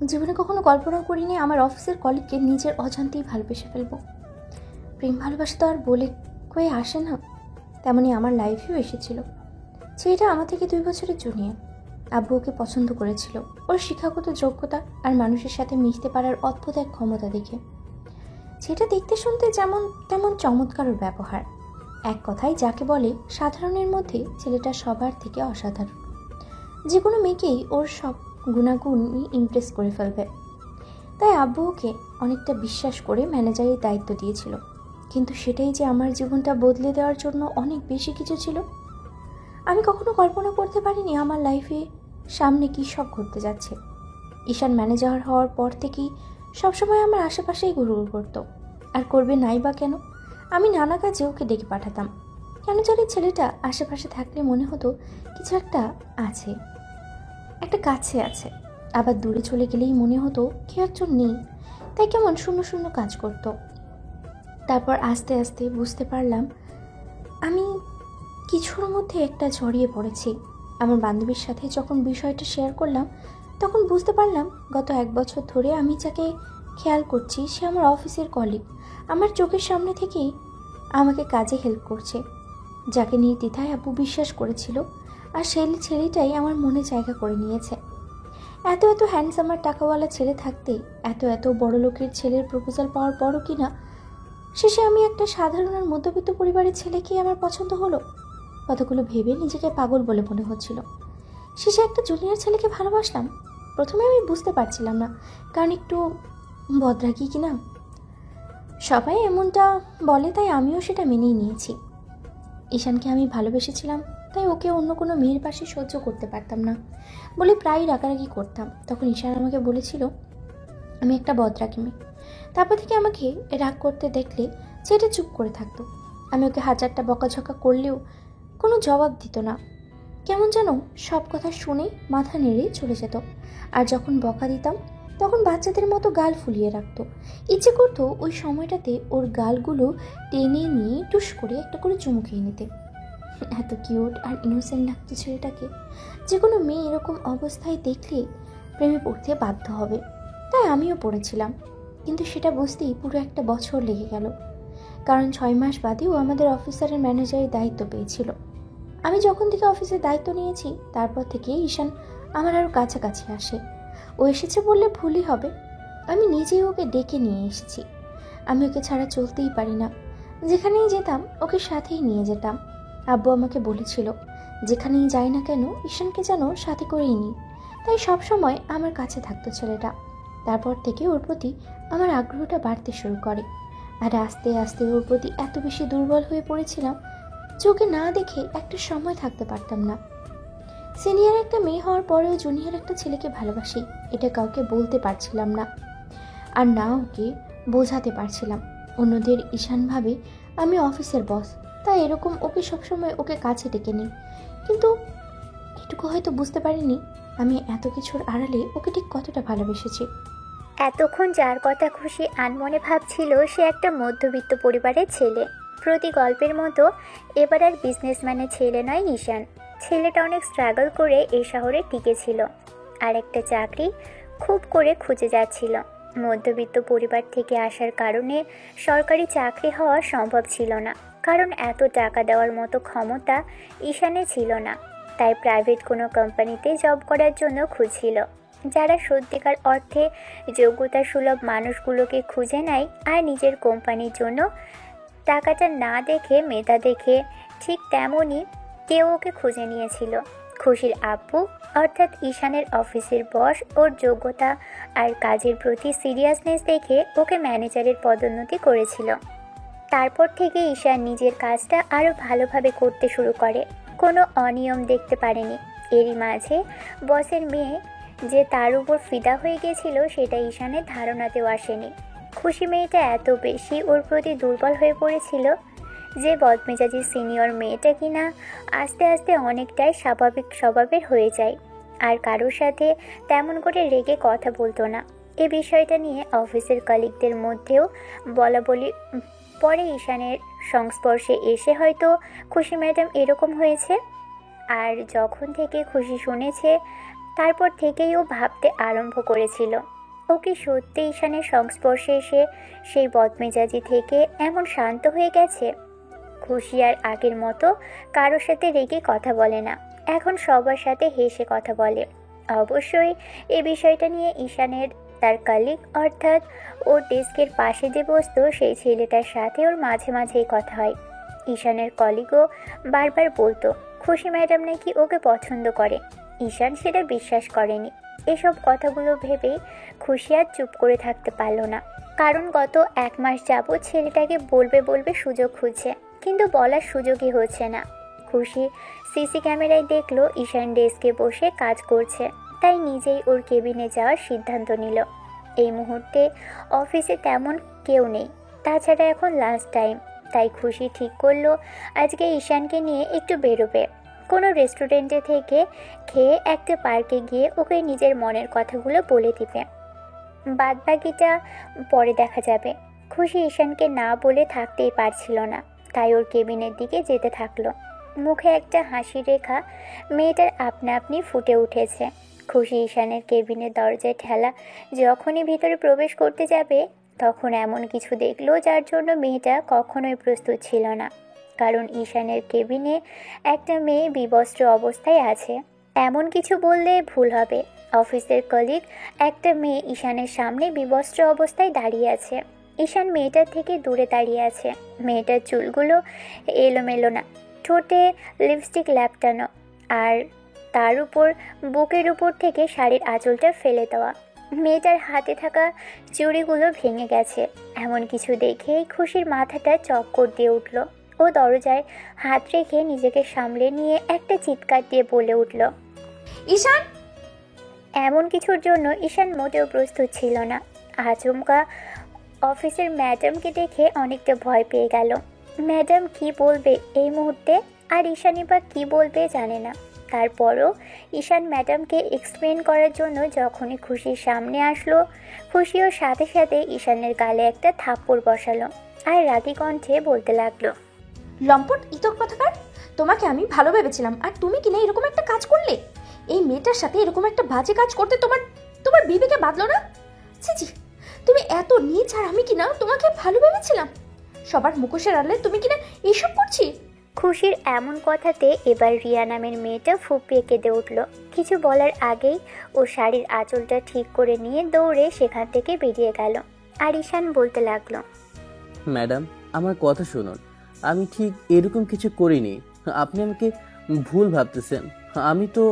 জীবনে কখনো কল্পনা করিনি আমার অফিসের কলিগকে নিজের অজান্তেই ভালোবেসে ফেলবো। প্রেম ভালোবাসা তো আর বলে কয়ে আসে না, তেমনি আমার লাইফেও এসেছিল। ছেলেটা আমার থেকে 2 বছরের জুনিয়র। আব্বু ওকে পছন্দ করেছিল ওর শিক্ষাগত যোগ্যতা আর মানুষের সাথে মিশতে পারার অদ্ভুত এক ক্ষমতা দেখে। ছেলেটা দেখতে শুনতে যেমন তেমন চমৎকার ওর ব্যবহার, এক কথায় যাকে বলে সাধারণের মধ্যে ছেলেটা সবার থেকে অসাধারণ। যে কোনো মেয়েকেই ওর সব গুণাগুণই ইমপ্রেস করে ফেলবে। তাই আব্বু ওকে অনেকটা বিশ্বাস করে ম্যানেজারের দায়িত্ব দিয়েছিল, কিন্তু সেটাই যে আমার জীবনটা বদলে দেওয়ার জন্য অনেক বেশি কিছু ছিল। আমি কখনো কল্পনা করতে পারিনি আমার লাইফে সামনে কী সব ঘটতে যাচ্ছে। ঈশান ম্যানেজার হওয়ার পর থেকেই সবসময় আমার আশেপাশেই ঘুরঘুর করতো, আর করবে নাই বা কেন। আমি নানা কাজে ওকে ডেকে পাঠাতাম, কেন জানি ছেলেটা আশেপাশে থাকলে মনে হতো কিছু একটা আছে, একটা কাছে আছে। আবার দূরে চলে গেলেই মনে হতো কেউ একজন নেই, তাই কেমন শূন্য শূন্য কাজ করতো। তারপর আস্তে আস্তে বুঝতে পারলাম আমি কিছুর মধ্যে একটা জড়িয়ে পড়েছি। আমার বান্ধবীর সাথে যখন বিষয়টা শেয়ার করলাম তখন বুঝতে পারলাম গত 1 বছর ধরে আমি যাকে খেয়াল করছি সে আমার অফিসের কলিগ, আমার চোখের সামনে থেকেই আমাকে কাজে হেল্প করছে। যাকে নিয়ে দ্বিধায় আব্বু বিশ্বাস করেছিল, আর সেই ছেলেটাই আমার মনে জায়গা করে নিয়েছে। এত এত হ্যান্ডসাম আর টাকাওয়ালা ছেলে থাকতে এত এত বড় লোকের ছেলের প্রপোজাল পাওয়ার পরও কিনা শেষে আমি একটা সাধারণ আর মধ্যবিত্ত পরিবারের ছেলেকেই আমার পছন্দ হলো। কতগুলো ভেবে নিজেকে পাগল বলে মনে হচ্ছিল। শেষে একটা জুনিয়র ছেলেকে ভালোবাসলাম। প্রথমে আমি বুঝতে পারছিলাম না, কারণ একটু বদরাগী কিনা। সবাই এমনটা বলে তাই আমিও সেটা মেনেই নিয়েছি। ঈশানকে আমি ভালোবেসেছিলাম, তাই ওকে অন্য কোনো মেয়ের পাশে সহ্য করতে পারতাম না বলে প্রায় রাগারাগি করতাম। তখন ঈশান আমাকে বলেছিল আমি একটা বদরাগী মেয়ে। তারপর থেকে আমাকে রাগ করতে দেখলে সেটা চুপ করে থাকতো। আমি ওকে হাজারটা বকাঝকা করলেও কোনো জবাব দিত না, কেমন যেন সব কথা শুনে মাথা নেড়ে চলে যেত। আর যখন বকা দিতাম তখন বাচ্চাদের মতো গাল ফুলিয়ে রাখতো। ইচ্ছে করতো ওই সময়টাতে ওর গালগুলো টেনে নিয়ে টুস করে একটা করে চুমু খেয়ে নিতে। এত কিউট আর ইনোসেন্ট লাগতো ছেলেটাকে, যে কোনো মেয়ে এরকম অবস্থায় দেখলে প্রেমে পড়তে বাধ্য হবে। তাই আমিও পড়েছিলাম, কিন্তু সেটা বুঝতেই পুরো 1 বছর লেগে গেল। কারণ 6 মাস বাদেও আমাদের অফিসারের ম্যানেজারের দায়িত্ব পেয়েছিল। আমি যখন থেকে অফিসের দায়িত্ব নিয়েছি তারপর থেকে ঈশান আমার আরও কাছাকাছি আসে। ও এসেছে বললে ভুলই হবে, আমি নিজেই ওকে ডেকে নিয়ে এসেছি। আমি ওকে ছাড়া চলতেই পারি না, যেখানেই যেতাম ওকে সাথেই নিয়ে যেতাম। আব্বু আমাকে বলেছিল যেখানেই যাই না কেন ঈশানকে যেন সাথে করেই নিই, তাই সব সময় আমার কাছে থাকতো ছেলেটা। তারপর থেকে ওর প্রতি আমার আগ্রহটা বাড়তে শুরু করে, আর আস্তে আস্তে ওর প্রতি এত বেশি দুর্বল হয়ে পড়েছিলাম যে ওকে না দেখে একটা সময় থাকতে পারতাম না। সিনিয়র একটা মেয়ে হওয়ার পরেও জুনিয়র একটা ছেলেকে ভালোবাসি এটা কাউকে বলতে পারছিলাম না, আর না ওকে বোঝাতে পারছিলাম। অন্যদের ঈশান ভাবে আমি অফিসের বস, তাই এরকম ওকে সবসময় ওকে কাছে ডেকে নিই, কিন্তু এটুকু হয়তো বুঝতে পারিনি আমি এত কিছুর আড়ালে ওকে ঠিক কতটা ভালোবেসেছি। এতক্ষণ যার কথা খুশি আনমনে ভাবছিল সে একটা মধ্যবিত্ত পরিবারের ছেলে। প্রতি গল্পের মতো এবার আর বিজনেসম্যানের ছেলে নয় ঈশান। ছেলেটা অনেক স্ট্রাগল করে এই শহরে টিকেছিল, আর একটা চাকরি খুব করে খুঁজে যাচ্ছিল। মধ্যবিত্ত পরিবার থেকে আসার কারণে সরকারি চাকরি হওয়া সম্ভব ছিল না, কারণ এত টাকা দেওয়ার মতো ক্ষমতা ঈশানে ছিল না। তাই প্রাইভেট কোনো কোম্পানিতে জব করার জন্য খুঁজছিল, যারা সত্যিকার অর্থে যোগ্যতা সুলভ মানুষগুলোকে খুঁজে নেয় আর নিজের কোম্পানির জন্য টাকাটা না দেখে মেধা দেখে। ঠিক তেমনই কেউ ওকে খুঁজে নিয়েছিল। খুশির আব্বু অর্থাৎ ঈশানের অফিসের বস ওর যোগ্যতা আর কাজের প্রতি সিরিয়াসনেস দেখে ওকে ম্যানেজারের পদোন্নতি করেছিল। তারপর থেকে ঈশান নিজের কাজটা আরও ভালোভাবে করতে শুরু করে, কোনো অনিয়ম দেখতে পারেনি। এরই মাঝে বসের মেয়ে যে তার উপর ফিদা হয়ে গেছিল সেটা ঈশানের ধারণাতেও আসেনি। খুশি মেয়েটা এত বেশি ওর প্রতি দুর্বল হয়ে পড়েছিল যে বদমেজাজি সিনিয়র মেয়েটা কিনা আস্তে আস্তে অনেকটাই স্বাভাবিক স্বভাবের হয়ে যায়, আর কারোর সাথে তেমন করে রেগে কথা বলতো না। এই বিষয়টা নিয়ে অফিসের কলিগদের মধ্যেও বলা বলি পরে ঈশানের সংস্পর্শে এসে হয়তো খুশি ম্যাডাম এরকম হয়েছে। আর যখন থেকে খুশি শুনেছে তারপর থেকেই ও ভাবতে আরম্ভ করেছিল, ও কি সত্যি ঈশানের সংস্পর্শে এসে সেই বদমেজাজি থেকে এমন শান্ত হয়ে গেছে। খুশি আর আগের মতো কারোর সাথে রেগে কথা বলে না, এখন সবার সাথে হেসে কথা বলে। অবশ্যই এই বিষয়টা নিয়ে ঈশানের তার কলিগ অর্থাৎ ওর ডেস্কের পাশে যে বসতো সেই ছেলেটার সাথে ওর মাঝে মাঝেই কথা হয়। ঈশানের কলিগও বারবার বলতো খুশি ম্যাডাম নাকি ওকে পছন্দ করে। ঈশান সেটা বিশ্বাস করেনি। এসব কথাগুলো ভেবেই খুশি আর চুপ করে থাকতে পারলো না, কারণ গত 1 মাস যাবৎ ছেলেটাকে বলবে সুযোগ খুঁজছে, কিন্তু বলার সুযোগই হচ্ছে না। খুশি সিসি ক্যামেরায় দেখলো ঈশান ডেস্কে বসে কাজ করছে, তাই নিজেই ওর কেবিনে যাওয়ার সিদ্ধান্ত নিল। এই মুহূর্তে অফিসে তেমন কেউ নেই, তাছাড়া এখন লাঞ্চ টাইম, তাই খুশি ঠিক করলো আজকে ঈশানকে নিয়ে একটু বেরোবে। কোনো রেস্টুরেন্টে থেকে খেয়ে একটা পার্কে গিয়ে ওকে নিজের মনের কথাগুলো বলে দিবে, বাদবাকিটা পরে দেখা যাবে। খুশি ঈশানকে না বলে থাকতেই পারছিল না, তাই ওর কেবিনের দিকে যেতে থাকলো। মুখে একটা হাসির রেখা মেয়েটার আপনা আপনি ফুটে উঠেছে। খুশি ঈশানের কেবিনের দরজায় ঠেলা যখনই ভিতরে প্রবেশ করতে যাবে, তখন এমন কিছু দেখলো যার জন্য মেয়েটা কখনোই প্রস্তুত ছিল না। কারণ ঈশানের কেবিনে একটা মেয়ে বিবস্ত্র অবস্থায় আছে। এমন কিছু বললে ভুল হবে, অফিসের কলিগ একটা মেয়ে ঈশানের সামনে বিবস্ত্র অবস্থায় দাঁড়িয়ে আছে। ঈশান মেয়েটার থেকে দূরে দাঁড়িয়ে আছে। মেয়েটার চুলগুলো এলোমেলো না, ঠোঁটে লিপস্টিক ল্যাপটানো, আর তার উপর বুকের উপর থেকে শাড়ির আঁচলটা ফেলে দেওয়া। মেয়েটার হাতে থাকা চুড়িগুলো ভেঙে গেছে। এমন কিছু দেখেই খুশির মাথাটা চক্কর দিয়ে উঠল। ও দরজায় হাত রেখে নিজেকে সামলে নিয়ে একটা চিৎকার দিয়ে বলে উঠল, ঈশান! এমন কিছুর জন্য ঈশান মোটেও প্রস্তুত ছিল না। আচমকা অফিসের ম্যাডামকে দেখে অনেকটা ভয় পেয়ে গেল। ম্যাডাম কি বলবে এই মুহূর্তে, আর ঈশানই বা কী বলবে জানে না। তারপরও ঈশান ম্যাডামকে এক্সপ্লেন করার জন্য যখনই খুশির সামনে আসলো, খুশিও সাথে সাথে ঈশানের গালে একটা থাপ্পড় বসালো আর রাগী কণ্ঠে বলতে লাগলো, লম্পট ইতর কথাকার, তোমাকে আমি ভালো ভেবেছিলাম, আর তুমি কিনা এরকম একটা কাজ করলে। এই মেয়েটার সাথে এরকম একটা বাজে কাজ করতে তোমার তোমার বিবেকে বাঁধলো না? ছি, তুমি এত নীচ, আর আমি কিনা তোমাকে ভালো ভেবেছিলাম। সবার মুখোশের আড়ালে তুমি কিনা এইসব করছি। খুশির এমন কথাতে এবার রিয়া নামের মেয়েটা ফুপিয়ে কেঁদে উঠল। কিছু বলার আগেই ও শাড়ির আঁচলটা ঠিক করে নিয়ে দৌড়ে সেখান থেকে বেরিয়ে গেল। আর ঈশান বলতে লাগলো, ম্যাডাম আমার কথা শুনুন, আমি ঠিক এরকম কিছু করিনি, আপনি আমাকে ভুল ভাবতেছেন। আমি তো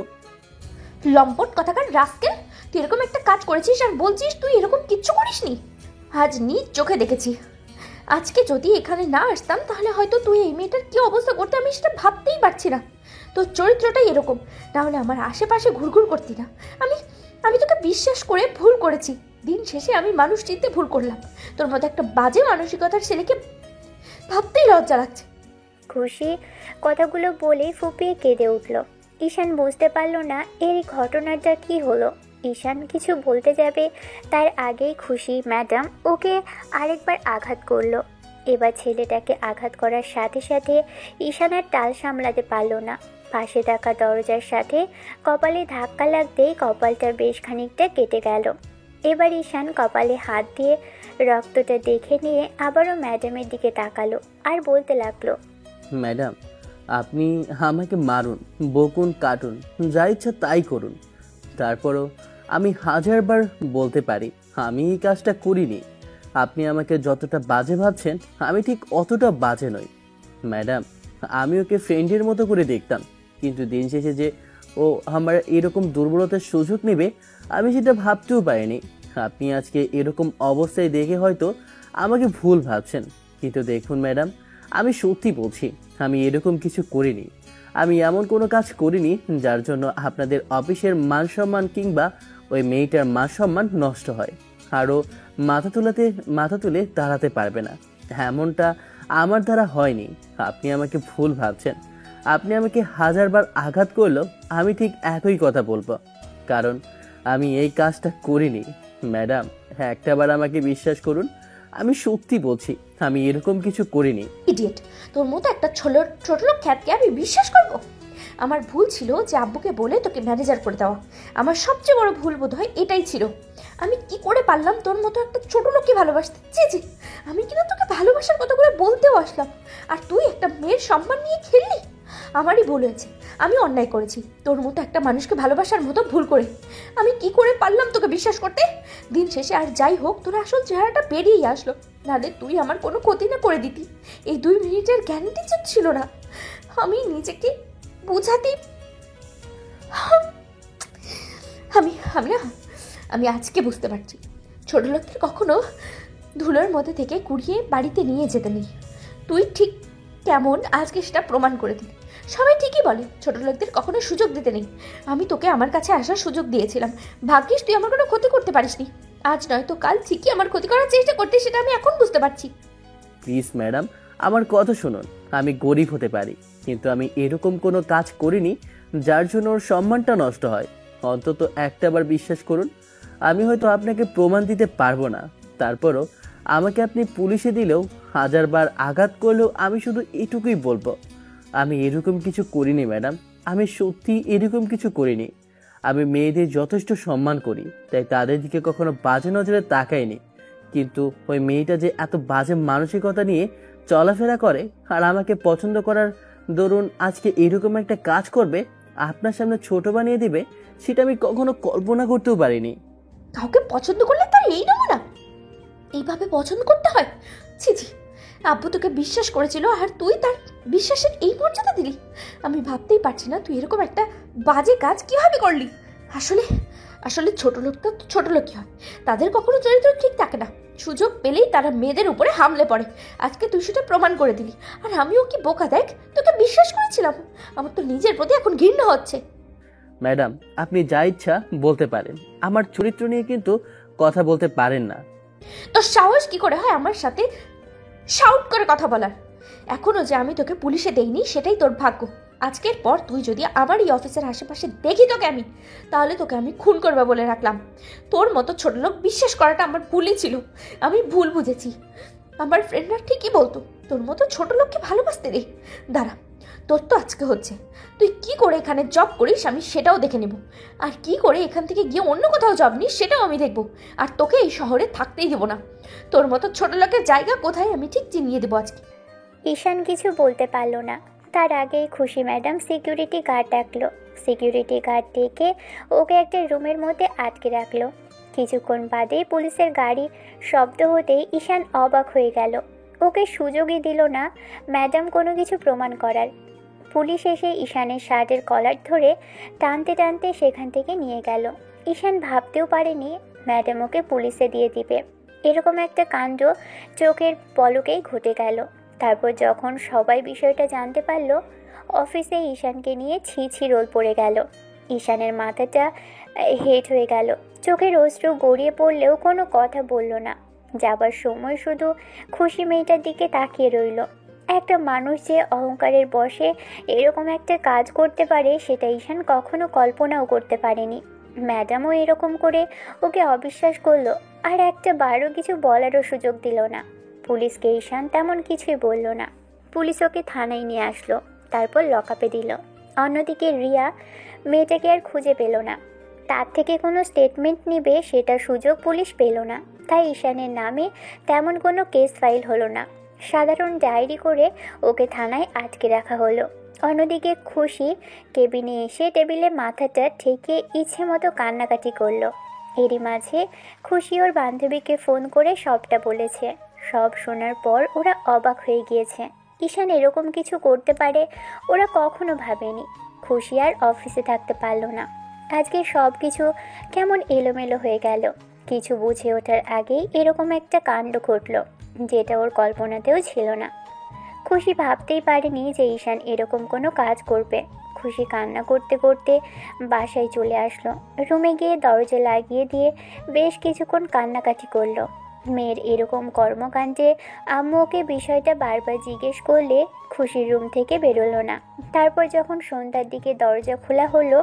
লম্পট কথাকার রাস্কেল, তুই এরকম একটা কাজ করেছিস আর বলছিস তুই এরকম কিচ্ছু করিসনি। আজ নিজ চোখে দেখেছি। আজকে যদি এখানে না আসতাম তাহলে হয়তো তুই এই মেয়েটার কী অবস্থা করতে আমি সেটা ভাবতেই পারছি না। তোর চরিত্রটাই এরকম, না হলে আমার আশেপাশে ঘুরঘুর করতি না। আমি তোকে বিশ্বাস করে ভুল করেছি। দিন শেষে আমি মানুষ চিনতে ভুল করলাম। তোর মতো একটা বাজে মানসিকতার ছেলেকে ভাবতেই লজ্জা লাগছে। খুশি কথাগুলো বলেই ফুপিয়ে কেঁদে উঠল। ঈশান বুঝতে পারল না এর ঘটনাটা কি হলো। ঈশান কিছু বলতে যাবে তার আগেই খুশি ম্যাডাম ওকে আরেকবার আঘাত করলো। এবার ছেলেটাকে আঘাত করার সাথে সাথে ঈশান আর টাল সামলাতে পারল না। পাশে থাকা দরজার সাথে কপালে ধাক্কা লাগতেই কপালটা বেশ খানিকটা কেটে গেল। এবার ঈশান কপালে হাত দিয়ে রক্তটা দেখে নিয়ে আবারও ম্যাডামের দিকে তাকালো আর বলতে লাগলো, ম্যাডাম আপনি আমাকে মারুন, বকুন, কাটুন, যা ইচ্ছা তাই করুন, তারপরও আমি 1000বার বলতে পারি আমি এই কাজটা করিনি। আপনি আমাকে যতটা বাজে ভাবছেন আমি ঠিক অতটা বাজে নই ম্যাডাম। আমি ওকে ফ্রেন্ডের মতো করে দেখতাম, কিন্তু দিন শেষে যে ও আমার এরকম দুর্বলতার সুযোগ নেবে আমি সেটা ভাবতেও পারিনি। আপনি আজকে এরকম অবস্থায় দেখে হয়তো আমাকে ভুল ভাবছেন, কিন্তু দেখুন ম্যাডাম আমি সত্যি বলছি আমি এরকম কিছু করিনি। আমি এমন কোনো কাজ করিনি যার জন্য আপনাদের অফিসের মান সম্মান কিংবা ওই মেয়েটার মান সম্মান নষ্ট হয়, আরও মাথা তুলে দাঁড়াতে পারবে না, এমনটা আমার দ্বারা হয়নি। আপনি আমাকে ভুল ভাবছেন। আপনি আমাকে 1000বার আঘাত করলেও আমি ঠিক একই কথা বলবো, কারণ আমি এই কাজটা করিনি ম্যাডাম। একটাবার আমাকে বিশ্বাস করুন, আমি সত্যি বলছি আমি এরকম কিছু করিনি। ইডিয়েট, তোর মতো একটা ছোট লোক খ্যাতকে আমি বিশ্বাস করব? আমার ভুল ছিল যে আব্বুকে বলে তোকে ম্যানেজার করে দেওয়া। আমার সবচেয়ে বড় ভুল বোধ হয় এটাই ছিল। আমি কি করে পারলাম তোর মতো একটা ছোট লোককে ভালোবাসতে? জি, আমি কিনা তোকে ভালোবাসার কথা করে বলতেও আসলাম, আর তুই একটা মেয়ের সম্মান নিয়ে খেললি। আমারই ভুল হয়েছে, আমি অন্যায় করেছি তোর মতো একটা মানুষকে ভালোবাসার মতো ভুল করে। আমি কি করে পারলাম তোকে বিশ্বাস করতে? দিন শেষে আর যাই হোক, তোর আসল চেহারাটা বেরিয়েই আসলো। নাহলে তুই আমার কোনো ক্ষতি না করে দিতি। এই 2 মিনিটের গ্যারান্টি ছিল না। আমি নিজেকে বোঝাতে আমি আমি না আমি আজকে বুঝতে পারছি, ছোট লোকদের কখনো ধুলোর মধ্যে থেকে কুড়িয়ে বাড়িতে নিয়ে যেতে নেই। তুই ঠিক কেমন আজকে সেটা প্রমাণ করে দিলি। সবাই ঠিকই বলে ছোট লোকদের কখনো সুযোগ দিতে নেই। আমি তোকে আমার কাছে আসার সুযোগ দিয়েছিলাম, ভাগ্যিস তুই আমার কোনো ক্ষতি করতে পারিসনি। আজ নয় তো কাল ঠিকই আমার ক্ষতি করার চেষ্টা করতে, সেটা আমি এখন বুঝতে পারছি। প্লিজ ম্যাডাম, আমার কথা শুনুন। আমি গরিব হতে পারি, কিন্তু আমি এরকম কোনো কাজ করিনি যার জন্য ওর সম্মানটা নষ্ট হয়। অন্তত একটাবার বিশ্বাস করুন। আমি হয়তো আপনাকে প্রমাণ দিতে পারবো না, তারপরও আমাকে আপনি পুলিশে দিলেও, 1000 বার আঘাত করলেও আমি শুধু এটুকুই বলবো, আমি এরকম কিছু করিনি ম্যাডাম। আমি সত্যি এরকম কিছু করিনি। আমি মেয়েদের যথেষ্ট সম্মান করি, তাই তাদের দিকে কখনো বাজে নজরে তাকাইনি। কিন্তু ওই মেয়েটা যে এত বাজে মানসিকতা নিয়ে চলাফেরা করে আর আমাকে পছন্দ করার দরুন আজকে এরকম একটা কাজ করবে, আপনার সামনে ছোট বানিয়ে দিবে, সেটা আমি কখনো কল্পনা করতেও পারিনি। কাউকে পছন্দ করলে তার এই নমুনা, এইভাবে পছন্দ করতে হয়? ছি, আব্বু তোকে বিশ্বাস করেছিল আর তুই তার বিশ্বাসের এই মর্যাদা দিলি। আমি ভাবতেই পারছি না তুই এরকম একটা বাজে কাজ কিভাবে করলি। আসলে আসলে ছোট লোক তো ছোট লোকই হয়, তাদের কখনো চরিত্র ঠিক থাকে না। সুযোগ পেলেই তারা মেয়েদের উপরে হামলে পড়ে। আজকে তুই সেটা প্রমাণ করে দিলি। আর আমিও কি বোকা দেখ, তোকে বিশ্বাস করেছিলাম। আমার তো নিজের প্রতি এখন ঘৃণা হচ্ছে। ম্যাডাম, আপনি যা ইচ্ছা বলতে পারেন, আমার চরিত্র নিয়ে কিন্তু কথা বলতে পারেন না। তোর সাহস কি করে হয় আমার সাথে শাউট করে কথা বলার? এখনো যে আমি তোকে পুলিশে দেইনি সেটাই তোর ভাগ্য। আজকের পর তুই যদি আমার এই অফিসের আশেপাশে দেখি তোকে আমি, তাহলে তোকে আমি খুন করবে বলে রাখলাম। তোর মতো ছোট লোক বিশ্বাস করাটা আমার ভুলই ছিল। আমি ভুল বুঝেছি। আমার ফ্রেন্ডরা ঠিকই বলতো তোর মতো ছোট লোককে ভালোবাসতে রে। দাঁড়া, তোর তো আজকে হচ্ছে। তুই কি করে এখানে জব করিস আমি সেটাও দেখে নেব, আর কি করে এখান থেকে গিয়ে অন্য কোথাও জব নিস সেটাও আমি দেখব। আর তোকে এই শহরে থাকতেই দেবো না। তোর মতো ছোট লোকের জায়গা কোথায় আমি ঠিক চিনিয়ে দেবো আজকে। ঈশান কিছু বলতে পারল না। তার আগেই খুশি ম্যাডাম সিকিউরিটি গার্ড ডাকলো। সিকিউরিটি গার্ড ডেকে ওকে একটা রুমের মধ্যে আটকে রাখলো। কিছুক্ষণ বাদেই পুলিশের গাড়ি শব্দ হতেই ঈশান অবাক হয়ে গেল। ওকে সুযোগই দিল না ম্যাডাম কোনো কিছু প্রমাণ করার। পুলিশ এসে ঈশানের শার্টের কলার ধরে টানতে টানতে সেখান থেকে নিয়ে গেল। ঈশান ভাবতেও পারেনি ম্যাডাম ওকে পুলিশে দিয়ে দিবে। এরকম একটা কাণ্ড চোখের পলকেই ঘটে গেল। তারপর যখন সবাই বিষয়টা জানতে পারলো, অফিসে ঈশানকে নিয়ে ছি রোল পড়ে গেল। ঈশানের মাথাটা হেট হয়ে গেল, চোখের অশ্রু গড়িয়ে পড়লেও কোনো কথা বলল না। যাবার সময় শুধু খুশি মেয়েটার দিকে তাকিয়ে রইল। একটা মানুষ যে অহংকারের বশে এরকম একটা কাজ করতে পারে সেটা ঈশান কখনো কল্পনাও করতে পারেনি। ম্যাডামও এরকম করে ওকে অবিশ্বাস করলো, আর একটা বারও কিছু বলারও সুযোগ দিল না। পুলিশকে ঈশান তেমন কিছুই বলল না। পুলিশ ওকে থানায় নিয়ে আসলো, তারপর লকআপে দিল। অন্যদিকে রিয়া মেয়েটাকে আর খুঁজে পেল না। তার থেকে কোনো স্টেটমেন্ট নিবে সেটার সুযোগ পুলিশ পেল না। তাই ঈশানের নামে তেমন কোনো কেস ফাইল হলো না। সাধারণ ডায়েরি করে ওকে থানায় আটকে রাখা হলো। অন্যদিকে খুশি কেবিনে এসে টেবিলে মাথাটা ঠেকে ইচ্ছে মতো কান্নাকাটি করলো। এরই মাঝে খুশি ওর বান্ধবীকে ফোন করে সবটা বলেছে। সব শোনার পর ওরা অবাক হয়ে গিয়েছে। ঈশান এরকম কিছু করতে পারে ওরা কখনো ভাবেনি। খুশি আর অফিসে থাকতে পারল না। আজকে সব কিছু কেমন এলোমেলো হয়ে গেল। কিছু বুঝে ওঠার আগেই এরকম একটা কাণ্ড ঘটল, যেটা ওর কল্পনাতেও ছিল না। খুশি ভাবতেই পারেনি যে ঈশান এরকম কোনো কাজ করবে। খুশি কান্না করতে করতে বাসায় চলে আসলো। রুমে গিয়ে দরজা লাগিয়ে দিয়ে বেশ কিছুক্ষণ কান্নাকাটি করলো। মেয়ের এরকম কর্মকাণ্ডে আম্মু ওকে বিষয়টা বারবার জিজ্ঞেস করলে খুশির রুম থেকে বেরোলো না। তারপর যখন সন্ধ্যার দিকে দরজা খোলা হলো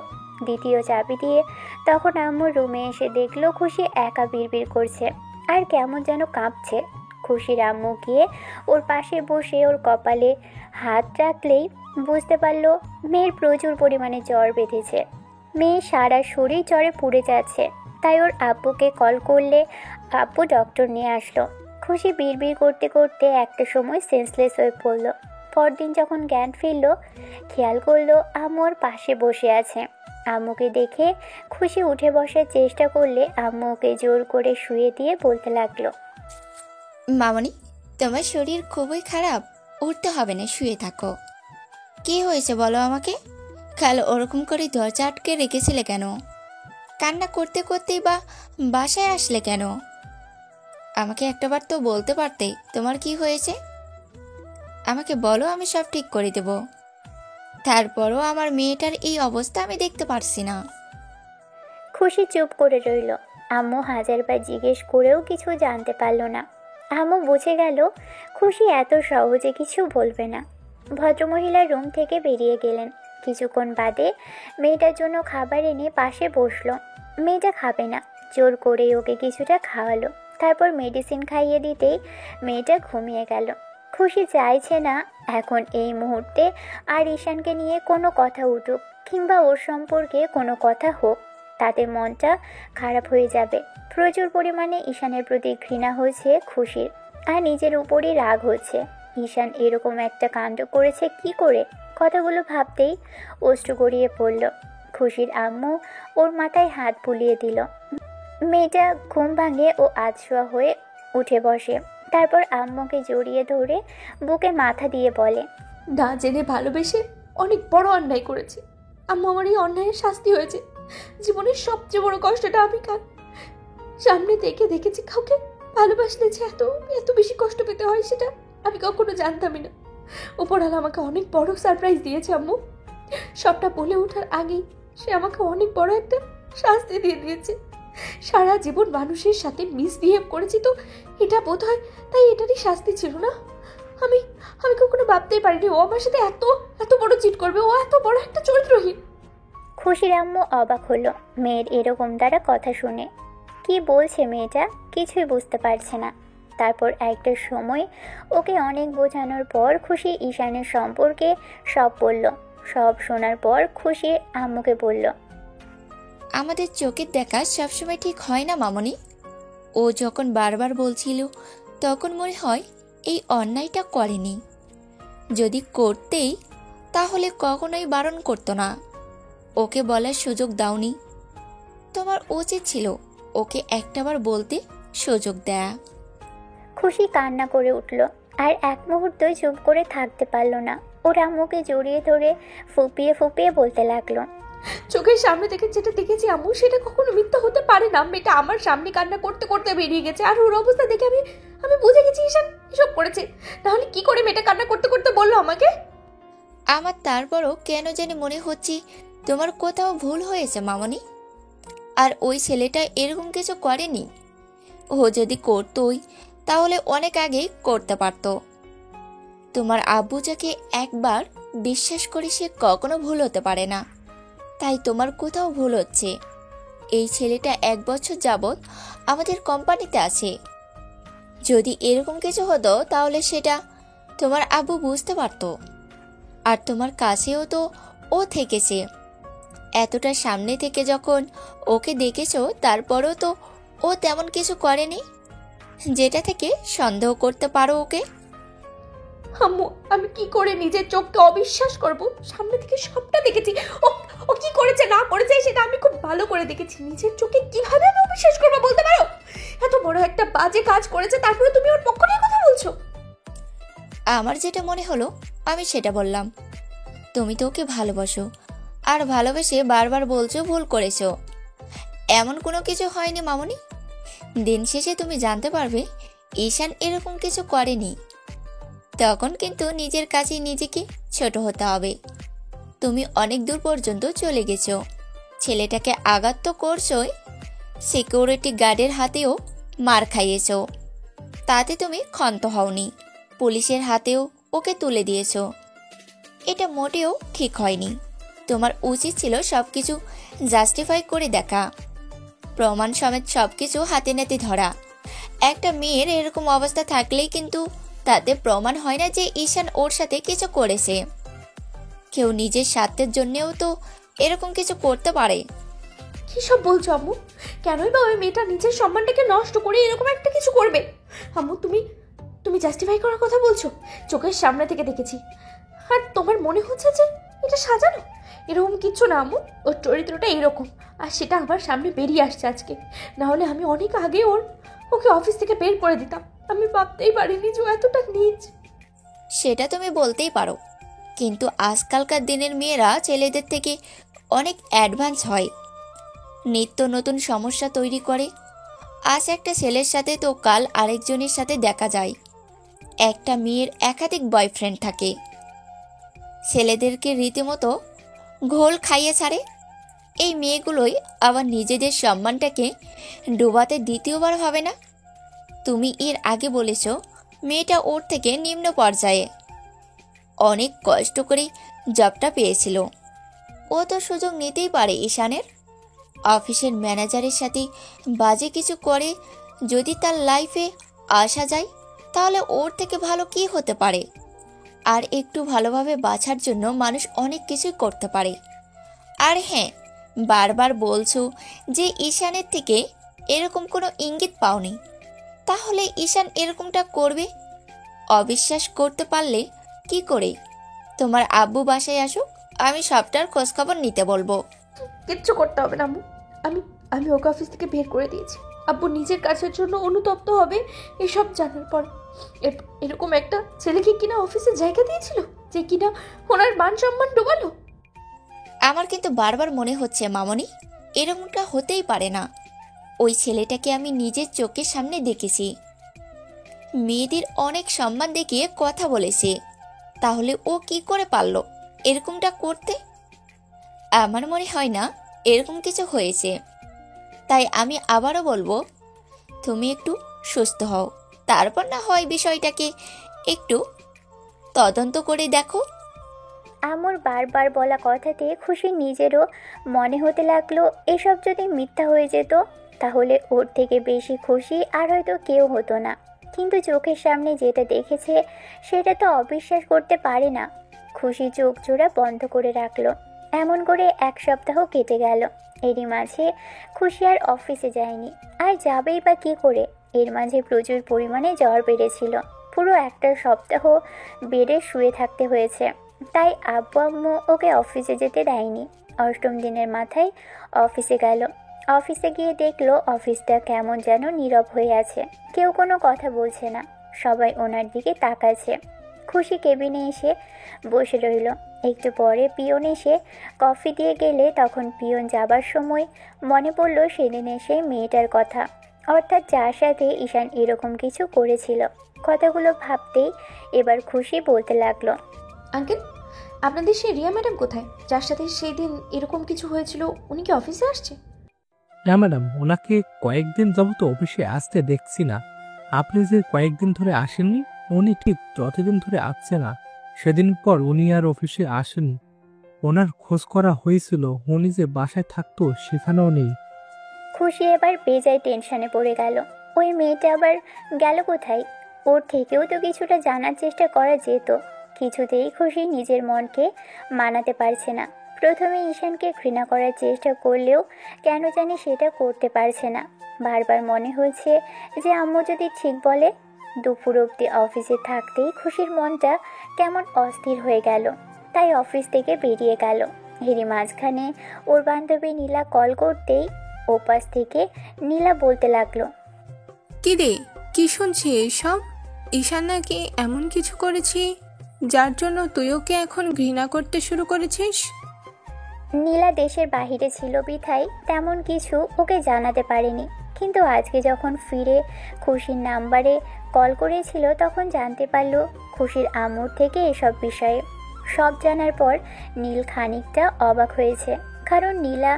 দ্বিতীয় চাবি দিয়ে, তখন আম্মু রুমে এসে দেখলো খুশি একা বিড়বিড় করছে আর কেমন যেন কাঁপছে। খুশির আম্মু গিয়ে ওর পাশে বসে ওর কপালে হাত রাখলেই বুঝতে পারলো মেয়ের প্রচুর পরিমাণে জ্বর বেঁধেছে। মেয়ে সারা শরীর জ্বরে পুড়ে যাচ্ছে। তাই ওর আব্বুকে কল করলে আব্বু ডক্টর নিয়ে আসলো। খুশি বিড়বিড় করতে করতে একটা সময় সেন্সলেস হয়ে পড়লো। পরদিন যখন জ্ঞান ফিরল, খেয়াল করলো আম্মু ওর পাশে বসে আছে। আম্মুকে দেখে খুশি উঠে বসার চেষ্টা করলে আম্মু ওকে জোর করে শুয়ে দিয়ে বলতে লাগলো, মামনি, তোমার শরীর খুবই খারাপ, উঠতে হবে না, শুয়ে থাকো। কি হয়েছে বলো আমাকে? কাল ওরকম করে দরজা আটকে রেখেছিলে কেন? কান্না করতে করতেই বা বাসায় আসলে কেন? আমাকে একটাবার তো বলতে পারতে তোমার কি হয়েছে। আমাকে বলো, আমি সব ঠিক করে দেব। তারপরও আমার মেয়েটার এই অবস্থা আমি দেখতে পারছি না। খুশি চুপ করে রইল। আম্মু হাজারবার জিজ্ঞেস করেও কিছু জানতে পারল না। আম্মু বুঝে গেল খুশি এত সহজে কিছু বলবে না। ভদ্রমহিলা রুম থেকে বেরিয়ে গেলেন। কিছুক্ষণ বাদে মেয়েটার জন্য খাবার এনে পাশে বসলো। মেয়েটা খাবে না, জোর করে ওকে কিছুটা খাওয়ালো। তারপর মেডিসিন খাইয়ে দিতেই মেয়েটা ঘুমিয়ে গেল। খুশি চাইছে না এখন এই মুহূর্তে আর ঈশানকে নিয়ে কোনো কথা উঠুক কিংবা ওর সম্পর্কে কোনো কথা হোক, তাতে মনটা খারাপ হয়ে যাবে। প্রচুর পরিমাণে ঈশানের প্রতি ঘৃণা হয়েছে খুশির, আর নিজের উপরই রাগ হচ্ছে। ঈশান এরকম একটা কাণ্ড করেছে কি করে? কথাগুলো ভাবতেই অশ্রু গড়িয়ে পড়ল। খুশির আম্মু ওর মাথায় হাত বুলিয়ে দিল। মেয়েটা ঘুম ভাঙে ও আধশোয়া হয়ে উঠে বসে। তারপর আম্মুকে জড়িয়ে ধরে বুকে মাথা দিয়ে বলে, না জেনে ভালোবেসে অনেক বড় অন্যায় করেছি আম্মু। আমার এই অন্যায়ের শাস্তি হয়েছে। জীবনের সবচেয়ে বড় কষ্টটা আমি কাল সামনে দেখেছি। কাউকে ভালোবাসলে যে এত এত বেশি কষ্ট পেতে হয় সেটা আমি কখনো জানতামই না। উপরওয়ালা আমাকে অনেক বড় সারপ্রাইজ দিয়েছে আম্মু। সবটা বলে ওঠার আগেই সে আমাকে অনেক বড় একটা শাস্তি দিয়ে দিয়েছে। সারা জীবন মানুষের সাথে মিসবিহেভ করেছি তো এটা বোধ হয় তাই এটারই শাস্তি ছিল না। আমি আমি কখনো ভাবতেই পারিনি ও আমার সাথে এত এত বড় চিট করবে। ও এত বড় একটা চরিত্রহীন। খুশির আম্মু অবাক হলো মেয়ের এরকম দ্বারা কথা শুনে। কি বলছে মেয়েটা কিছুই বুঝতে পারছে না। তারপর একটা সময় ওকে অনেক বোঝানোর পর খুশি ঈশানের সম্পর্কে সব বলল। সব শোনার পর খুশি আম্মুকে বলল, আমাদের চোখের দেখা সবসময় ঠিক হয় না মামনি। ও যখন বারবার বলছিল তখন মনে হয় এই অন্যায়টা করেনি। যদি করতেই তাহলে কখনোই বারণ করতো না। ওকে বলার সুযোগ দাওনি। তোমার উচিত ছিল ওকে একটাবার বলতে সুযোগ দেয়া। খুশি কান্না করে উঠল আর এক মুহূর্ত চুপ করে থাকতে পারল না। ওর আম্মুকে জড়িয়ে ধরে ফুপিয়ে ফুপিয়ে বলতে লাগলো, চোখের সামনে থেকে যেটা দেখেছি আম্মু সেটা কখনো মিথ্যা হতে পারে না। মেয়েটা আমার সামনে কান্না করতে করতে বেরিয়ে গেছে আর ওর অবস্থা দেখে আমি বুঝে গেছি ঈশান এসব করেছে। তাহলে কি করে মেয়েটা কান্না করতে করতে বললো আমাকে? আমার তারপরও কেন জানি মনে হচ্ছে তোমার কোথাও ভুল হয়েছে মামনি। আর ওই ছেলেটা এরকম কিছু করেনি। ও যদি করতোই তাহলে অনেক আগেই করতে পারত। তোমার আব্বু যাকে একবার বিশ্বাস করে সে কখনো ভুল হতে পারে না। তাই তোমার কোথাও ভুল হচ্ছে। এই ছেলেটা 1 বছর যাবৎ আমাদের কোম্পানিতে আছে। যদি এরকম কিছু হতো তাহলে সেটা তোমার আব্বু বুঝতে পারত। আর তোমার কাছেও তো ও থেকেছে। এতটা সামনে থেকে যখন ওকে দেখেছো তারপরেও তো ও তেমন কিছু করেনি যেটা থেকে সন্দেহ করতে পারো ওকে। আম্মু আমি কি করে নিজের চোখকে অবিশ্বাস করব? সামনে থেকে সবটা দেখেছি। ও ও কি করেছে না করেছে সেটা আমি খুব ভালো করে দেখেছি। নিজের চোখে কিভাবে আমি অবিশ্বাস করবো বলতে পারো? এত বড় একটা বাজে কাজ করেছে তারপরে তুমি ওর পক্ষ নিয়ে কথা বলছো। আমার যেটা মনে হলো আমি সেটা বললাম। তুমি তো ওকে ভালোবাসো আর ভালোবেসে বারবার বলছো ভুল করেছো। এমন কোনো কিছু হয়নি মামনি। দিন শেষে তুমি জানতে পারবে ঈশান এরকম কিছু করেনি। তখন কিন্তু নিজের কাছে নিজেকে ছোট হতে হবে। তুমি অনেক দূর পর্যন্ত চলে গেছো। ছেলেটাকে আঘাত তো করছোই, সিকিউরিটি গার্ডের হাতেও মার খাইয়েছো। তাতে তুমি ক্ষান্ত হওনি, পুলিশের হাতেও ওকে তুলে দিয়েছো। এটা মোটেও ঠিক হয়নি। তোমার উচিত ছিল সবকিছু জাস্টিফাই করে দেখা, প্রমাণ সমেত সবকিছু হাতে নাতে ধরা। একটা মেয়ের এরকম অবস্থা থাকলেই কিন্তু তাতে প্রমাণ হয় না যে ঈশান ওর সাথে কিছু করেছে। কেউ নিজের স্বার্থের জন্যেও তো এরকম কিছু করতে পারে। কী সব বলছো আম্মু? কেনই বা ওই মেয়েটা নিজের সম্মানটাকে নষ্ট করে এরকম একটা কিছু করবে? আম্মু, তুমি তুমি জাস্টিফাই করার কথা বলছো? চোখের সামনে থেকে দেখেছি, আর তোমার মনে হচ্ছে যে এটা সাজানো? এরকম কিচ্ছু না আম্মু, ওর চরিত্রটা এরকম, আর সেটা আমার সামনে বেরিয়ে আসছে আজকে। না হলে আমি অনেক আগে ওকে অফিস থেকে বের করে দিতাম। আমি ভাবতেই পারিনি যে ও এতটা নীচ। সেটা তুমি বলতেই পারো, কিন্তু আজকালকার দিনের মেয়েরা ছেলেদের থেকে অনেক অ্যাডভান্স হয়, নিত্য নতুন সমস্যা তৈরি করে। আজ একটা ছেলের সাথে তো কাল আরেকজনের সাথে দেখা যায়। একটা মেয়ের একাধিক বয়ফ্রেন্ড থাকে, ছেলেদেরকে রীতিমতো ঘোল খাইয়ে ছাড়ে। এই মেয়েগুলোই আবার নিজেদের সম্মানটাকে ডোবাতে দ্বিতীয়বার হবে না। তুমি এর আগে বলেছ মেয়েটা ওর থেকে নিম্ন পর্যায়ে, অনেক কষ্ট করে জবটা পেয়েছিল। ও তো সুযোগ নিতেই পারে ঈশানের। অফিসের ম্যানেজারের সাথে বাজে কিছু করে যদি তার লাইফে আসা যায়, তাহলে ওর থেকে ভালো কি হতে পারে? আর একটু ভালোভাবে বাঁচার জন্য মানুষ অনেক কিছুই করতে পারে। আর হ্যাঁ, বারবার বলছো যে ঈশানের থেকে এরকম কোনো ইঙ্গিত পাওনি, তাহলে ঈশান এরকমটা করবে? অবিশ্বাস করতে পারলে কি করে? তোমার আব্বু বাসায় আসুক, আমি সবটার খোঁজখবর নিতে বলবো। কিচ্ছু করতে হবে না আম্মু, আমি আমি ওকে অফিস থেকে বের করে দিয়েছি। আব্বু নিজের কাজের জন্য অনুতপ্ত হবে এসব জানার পর। এরকম একটা ছেলেকে কিনা অফিসে জায়গা দিয়েছিল, যে কিনা ওনার মান সম্মান ডোবালো। আমার কিন্তু বারবার মনে হচ্ছে মামনি, এরকমটা হতেই পারে না। ওই ছেলেটাকে আমি নিজের চোখের সামনে দেখেছি, মেয়েদের অনেক সম্মান দেখিয়ে কথা বলেছে। তাহলে ও কি করে পারলো এরকমটা করতে? আমার মনে হয় না এরকম কিছু হয়েছে। তাই আমি আবারও বলবো, তুমি একটু সুস্থ হও, তারপর না হয় বিষয়টাকে একটু তদন্ত করে দেখো। আমর বারবার বলা কথাতে খুশি নিজেরও মনে হতে লাগলো এসব যদি মিথ্যা হয়ে যেত তাহলে ওর থেকে বেশি খুশি আর হয়তো কেউ হতো না। কিন্তু চোখের সামনে যেটা দেখেছে সেটা তো অবিশ্বাস করতে পারে না। খুশি চোখ জোড়া বন্ধ করে রাখলো। এমন করে 1 সপ্তাহ কেটে গেল। এরই মাঝে খুশি আর অফিসে যায়নি, আর যাবেই বা কী করে? এর মাঝে প্রচুর পরিমাণে জ্বর বেড়েছিল। পুরো একটা সপ্তাহ বেডে শুয়ে থাকতে হয়েছে। তাই আব্বু আম্মু ওকে অফিসে যেতে দেয়নি। 8ম দিনের মাথায় অফিসে গেল। অফিসে গিয়ে দেখলো অফিসটা কেমন যেন নীরব হয়ে আছে, কেউ কোনো কথা বলছে না, সবাই ওনার দিকে তাকাচ্ছে। খুশি কেবিনে এসে বসে রইল। একটু পরে পিয়ন এসে কফি দিয়ে গেলে তখন পিয়ন যাবার সময় মনে পড়ল সেদিন এসে মেয়েটার কথা, অর্থাৎ যার সাথে ঈশান এরকম কিছু করেছিল। কথাগুলো ভাবতেই এবার খুশি বলতে লাগলো, আঙ্কেল, আপনাদের সেই রিয়া ম্যাডাম কোথায়, যার সাথে সেই দিন এরকম কিছু হয়েছিল? উনি কি অফিসে আসছে? না ম্যাডাম, ওনাকে কয়েকদিন যাবত অফিসে আসতে দেখছি না। আপনি যে কয়েকদিন ধরে আসেননি, উনি ঠিক যতদিন ধরে আসছে না সেদিন পর উনি আর অফিসে আসেননি। ওনার খোঁজ করা হয়েছিল, উনি যে বাসায় থাকতো সেখানেও নেই। খুশি এবার বেজায় টেনশনে পড়ে গেল। ওই মেয়েটা আবার গেল কোথায়? ওর থেকেও তো কিছুটা জানার চেষ্টা করা যেত। কিছুতেই খুশি নিজের মনকে মানাতে পারছে না। প্রথমে ঈশানকে ঘৃণা করার চেষ্টা করলেও কেন জানি সেটা করতে পারছে না। বারবার মনে হয়েছে যে আম্মু যদি ঠিক বলে। দুপুর অবধি অফিসে থাকতেই খুশির মনটা কেমন অস্থির হয়ে গেল। তাই অফিস থেকে বেরিয়ে গেল। এরই মাঝখানে ওর বান্ধবী নীলা কল করতেই ওপাশ থেকে নীলা বলতে লাগলো, কি রে, কি শুনছি এইসব? ঈশান নাকি এমন কিছু করেছি যার জন্য তুই ওকে এখন ঘৃণা করতে শুরু করেছিস? নীলা দেশের বাহিরে ছিল বিধায় তেমন কিছু ওকে জানাতে পারেনি। কিন্তু আজকে যখন ফিরে খুশির নাম্বারে কল করেছিল তখন জানতে পারল খুশির আম্মুর থেকে এসব বিষয়ে। সব জানার পর নীল খানিকটা অবাক হয়েছে, কারণ নীলা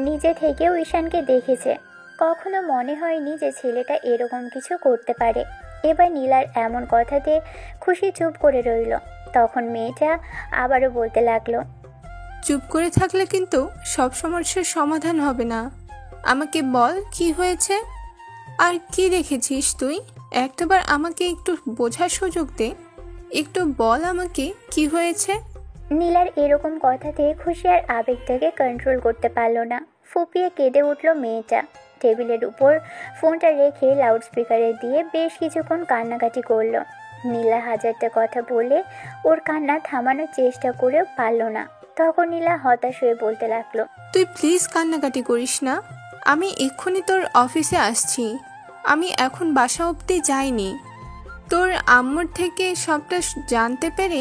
নিজে থেকেও ঈশানকে দেখেছে। কখনো মনে হয়নি যে ছেলেটা এরকম কিছু করতে পারে। এবার নীলার এমন কথাতে খুশি চুপ করে রইল। তখন মেয়েটা আবারও বলতে লাগলো, চুপ করে থাকলে কিন্তু সব সমস্যার সমাধান হবে না। আমাকে বল কি হয়েছে, আর কি দেখেছিস তুই? একটাবার আমাকে একটু বোঝার সুযোগ দে। একটু বল আমাকে কি হয়েছে। নীলার এরকম কথাতে খুশি আর আবেগটাকে কন্ট্রোল করতে পারলো না। ফুপিয়ে কেঁদে উঠল মেয়েটা। টেবিলের উপর ফোনটা রেখে লাউডস্পিকারে দিয়ে বেশ কিছুক্ষণ কান্নাকাটি করলো। নীলা হাজারটা কথা বলে ওর কান্না থামানোর চেষ্টা করেও পারল না। তখন নীলা হতাশ হয়ে বলতে লাগলো, তুই প্লিজ কান্নাকাটি করিস না। আমি এক্ষুনি তোর অফিসে আসছি। আমি এখন বাসা অবধি যাইনি। তোর আম্মুর থেকে সবটা জানতে পেরে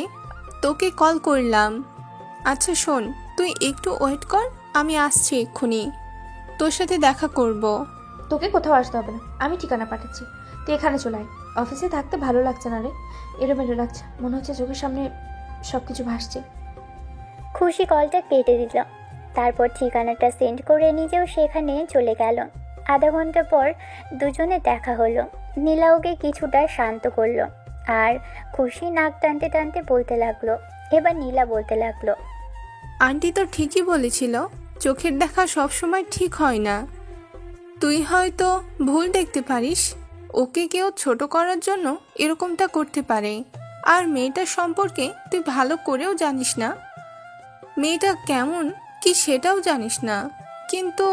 তোকে কল করলাম। আচ্ছা শোন, তুই একটু ওয়েট কর, আমি আসছি এক্ষুনি, তোর সাথে দেখা করব। তোকে কোথাও আসতে হবে না, আমি ঠিকানা পাঠাচ্ছি, তুই এখানে চলে আয়। অফিসে থাকতে ভালো লাগছে না রে, এলোমেলো লাগছে, মনে হচ্ছে চোখের সামনে সব কিছু ভাসছে। খুশি কলটা কেটে দিল। তারপর ঠিকানাটা সেন্ড করে নিজেও সেখানে চলে গেল। আধা ঘন্টা পর দুজনে দেখা হলো। নীলা ওকে কিছুটা শান্ত করলো আর খুশি নাক টানতে টানতে বলতে লাগলো। এবার নীলা বলতে লাগলো, আন্টি তো ঠিকই বলেছিল, চোখের দেখা সব সময় ঠিক হয় না। তুই হয়তো ভুল দেখতে পারিস। ওকে কেউ ছোট করার জন্য এরকমটা করতে পারে। আর মেয়েটার সম্পর্কে তুই ভালো করেও জানিস না, মেয়েটা কেমন কি সেটাও জানিস না। কিন্তু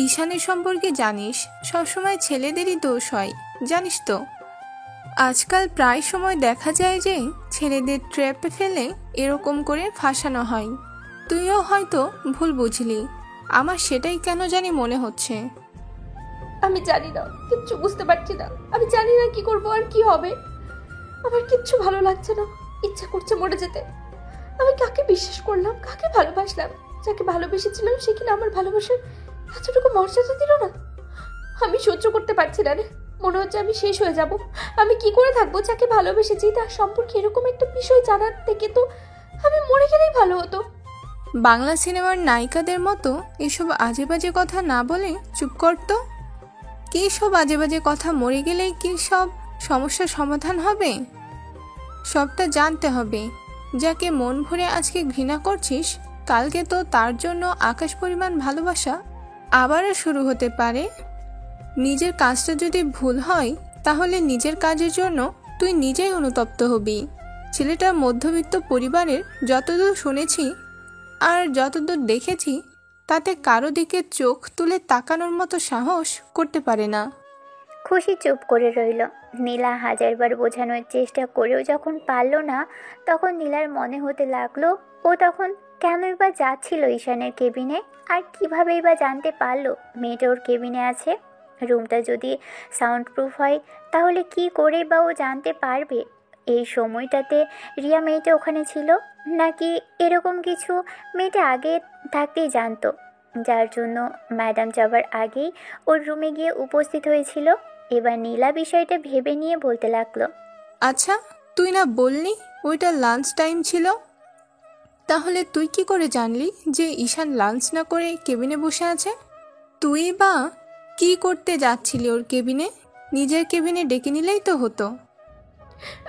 ঈশানের সম্পর্কে জানিস, সবসময় ছেলেদেরই দোষ হয়, জানিস তো। আজকাল প্রায় সময় দেখা যায় যে ছেলেদের ট্র্যাপে ফেলে এরকম করে ফাঁসানো হয়। তুইও হয়তো ভুল বুঝলি, আমার সেটাই কেন জানি মনে হচ্ছে। আমি জানি না, কিচ্ছু বুঝতে পারছি না। আমি জানি না কি করব আর কি হবে। আমার কিচ্ছু ভালো লাগছে না, ইচ্ছা করছে মরে যেতে। আমি কাকে বিশ্বাস করলাম, কাকে ভালোবাসলাম, যাকে ভালোবেসেছিলাম সে কিনা আমার ভালোবাসার এতটুকু মর্যাদা দিল না। আমি সহ্য করতে পারছি না রে, মনে হচ্ছে আমি শেষ হয়ে যাব। আমি কি করে থাকবো যাকে ভালোবেসেছি তার সম্পর্কে এরকম একটা বিষয় জানার থেকে তো আমি মরে গেলেই ভালো হতো। বাংলা সিনেমার নায়িকাদের মতো এসব আজে বাজে কথা না বলে চুপ করতো। কি সব আজে বাজে কথা, মরে গেলেই কি সব সমস্যার সমাধান হবে? সবটা জানতে হবে। যাকে মন ভরে আজকে ঘৃণা করছিস, কালকে তো তার জন্য আকাশ পরিমাণ ভালোবাসা আবারও শুরু হতে পারে। নিজের কাজটা যদি ভুল হয় তাহলে নিজের কাজের জন্য তুই নিজেই অনুতপ্ত হবি। ছেলেটা মধ্যবিত্ত পরিবারের, যতদূর শুনেছি আর যতদূর দেখেছি, তাতে কারো দিকে চোখ তুলে তাকানোর মতো সাহস করতে পারে না। খুশি চুপ করে রইল। নীলা হাজারবার বোঝানোর চেষ্টা করেও যখন পারল না, তখন নীলার মনে হতে লাগলো ও তখন কেনই বা যাচ্ছিল ঈশানের কেবিনে, আর কিভাবেই বা জানতে পারলো মেয়েটা ওর কেবিনে আছে। রুমটা যদি সাউন্ড প্রুফ হয় তাহলে কি করে বা ও জানতে পারবে এই সময়টাতে রিয়া মেয়েটা ওখানে ছিল, নাকি এরকম কিছু মেয়েটা আগে থাকতেই জানতো, যার জন্য ম্যাডাম যাবার আগেই ওর রুমে গিয়ে উপস্থিত হয়েছিল। এবার নীলা বিষয়টা ভেবে নিয়ে বলতে লাগলো, আচ্ছা, তুই না বললি ওইটা লাঞ্চ টাইম ছিল? তাহলে তুই কি করে জানলি যে ঈশান লাঞ্চ না করে কেবিনে বসে আছে? তুই বা কি করতে যাচ্ছিলি ওর কেবিনে? নিজের কেবিনে ডেকে নিলেই তো হতো।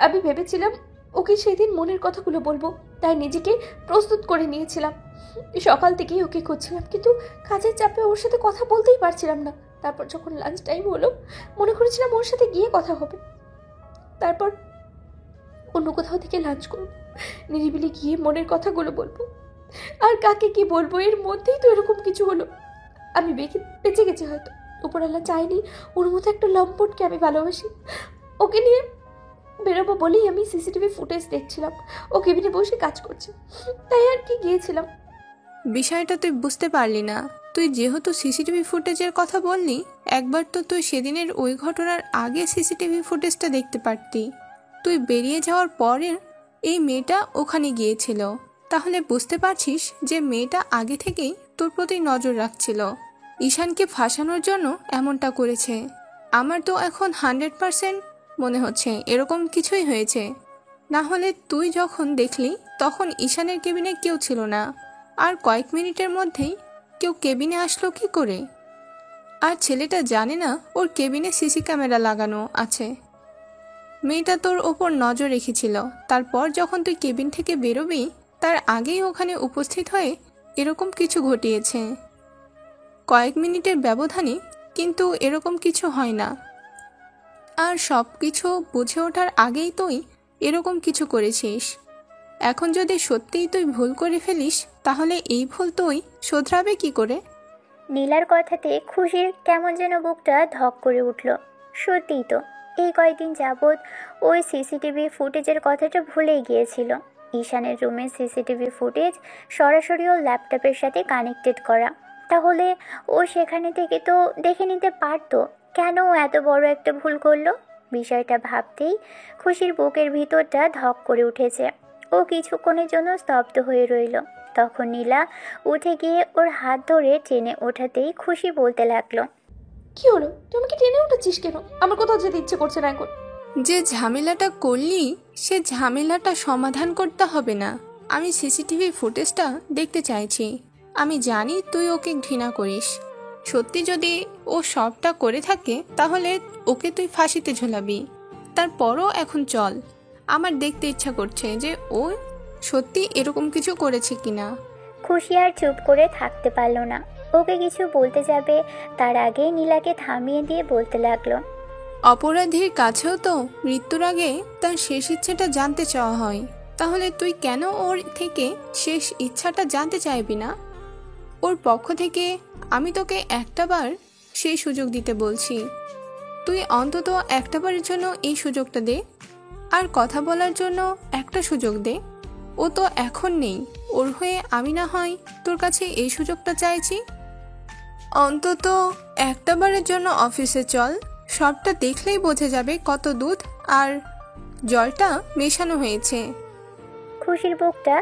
আমি ভেবেছিলাম ওকে সেদিন মনের কথাগুলো বলবো, তাই নিজেকে প্রস্তুত করে নিয়েছিলাম। সকাল থেকেই ওকে খুঁজছিলাম, কিন্তু কাজের চাপে ওর সাথে কথা বলতেই পারছিলাম না। তারপর যখন লাঞ্চ টাইম হলো, মনে করেছিলাম ওর সাথে গিয়ে কথা হবে, তারপর অন্য কোথাও থেকে লাঞ্চ করবো, নিরিবিলি গিয়ে মনের কথাগুলো বলবো। আর কাকে কি বলবো, এর মধ্যেই তো এরকম কিছু হলো। আমি বেঁচে গেছি হয়তো, উপরওয়ালা চাইনি ওর মতো একটা লম্পটকে আমি ভালোবাসি। ওকে নিয়ে বেরোবো বলেই আমি সিসিটিভি ফুটেজ দেখছিলাম, ও কেবিনে বসে কাজ করছে, তাই আর কি গিয়েছিলাম। বিষয়টা তুই বুঝতে পারলি না। তুই যেহেতু সিসিটিভি ফুটেজের কথা বললি, একবার তো তুই সেদিনের ওই ঘটনার আগে সিসিটিভি ফুটেজটা দেখতে পারতি। তুই বেরিয়ে যাওয়ার পরে এই মেয়েটা ওখানে গিয়েছিল, তাহলে বুঝতে পারছিস যে মেয়েটা আগে থেকেই তোর প্রতি নজর রাখছিল। ঈশানকে ফাঁসানোর জন্য এমনটা করেছে। আমার তো এখন 100% মনে হচ্ছে এরকম কিছুই হয়েছে। না হলে তুই যখন দেখলি তখন ঈশানের কেবিনে কেউ ছিল না, আর কয়েক মিনিটের মধ্যেই কেউ কেবিনে আসলো কি করে? আর ছেলেটা জানে না ওর কেবিনে সিসি ক্যামেরা লাগানো আছে। মেয়েটা তোর ওপর নজর রেখেছিল, তারপর যখন তুই কেবিন থেকে বেরোবি তার আগেই ওখানে উপস্থিত হয়ে এরকম কিছু ঘটিয়েছে। কয়েক মিনিটের ব্যবধানে কিন্তু এরকম কিছু হয় না। আর সব কিছু বুঝে ওঠার আগেই তুই এরকম কিছু করেছিস। এখন যদি সত্যিই তুই ভুল করে ফেলিস তাহলে এই ভুল তুই শোধরাবে কি করে? নীলার কথাতে খুশির কেমন যেন বুকটা ধক করে উঠল। সত্যিই তো, এই কয়েকদিন যাবৎ ওই সিসিটিভি ফুটেজের কথাটা ভুলেই গিয়েছিল। ঈশানের রুমের সিসিটিভি ফুটেজ সরাসরি ওর ল্যাপটপের সাথে কানেক্টেড করা, তাহলে ও সেখানে থেকে তো দেখে নিতে পারতো। কেন ও এত বড় একটা ভুল করলো? বিষয়টা ভাবতেই খুশির বুকের ভিতরটা ধক করে উঠেছে। ও কিছুক্ষণের জন্য স্তব্ধ হয়ে রইল। তখন নীলা উঠে গিয়ে ওর হাত ধরে টেনে ওঠাতেই খুশি বলতে লাগলো, কি হলো? তুই আমাকে টেনে উঠেছিস কেন? আমার কোথাও যেতে ইচ্ছে করছে না এখন। যে ঝামেলাটা করলি সে ঝামেলাটা সমাধান করতে হবে না। আমি সিসিটিভি ফুটেজটা দেখতে চাইছি। আমি জানি তুই ওকে ঘৃণা করিস। সত্যি যদি ও সবটা করে থাকে তাহলে ওকে তুই ফাঁসিতে ঝোলাবি। তারপরও এখন চল, আমার দেখতে ইচ্ছা করছে যে ও সত্যি এরকম কিছু করেছে কিনা। খুশি আর চুপ করে থাকতে পারল না। ওকে কিছু বলতে যাবে তার আগেই নীলাকে থামিয়ে দিয়ে বলতে লাগলো, অপরাধীর কাছেও তো মৃত্যুর আগে তার শেষ ইচ্ছাটা জানতে চাওয়া হয়। তাহলে তুই কেন ওর থেকে শেষ ইচ্ছাটা জানতে চাইবি না? ওর পক্ষ থেকে আমি তোকে একটাবার সেই সুযোগ দিতে বলছি। তুই অন্তত একটাবারের জন্য এই সুযোগটা দে, আর কথা বলার জন্য একটা সুযোগ দে। ও তো এখন নেই, ওর হয়ে আমি না হয় তোর কাছে এই সুযোগটা চাইছি। অন্তত একটাবারের জন্য অফিসে চল, সবটা দেখলেই বোঝা যাবে কত দুধ আর জলটা মেশানো হয়েছে। খুশির বুকটা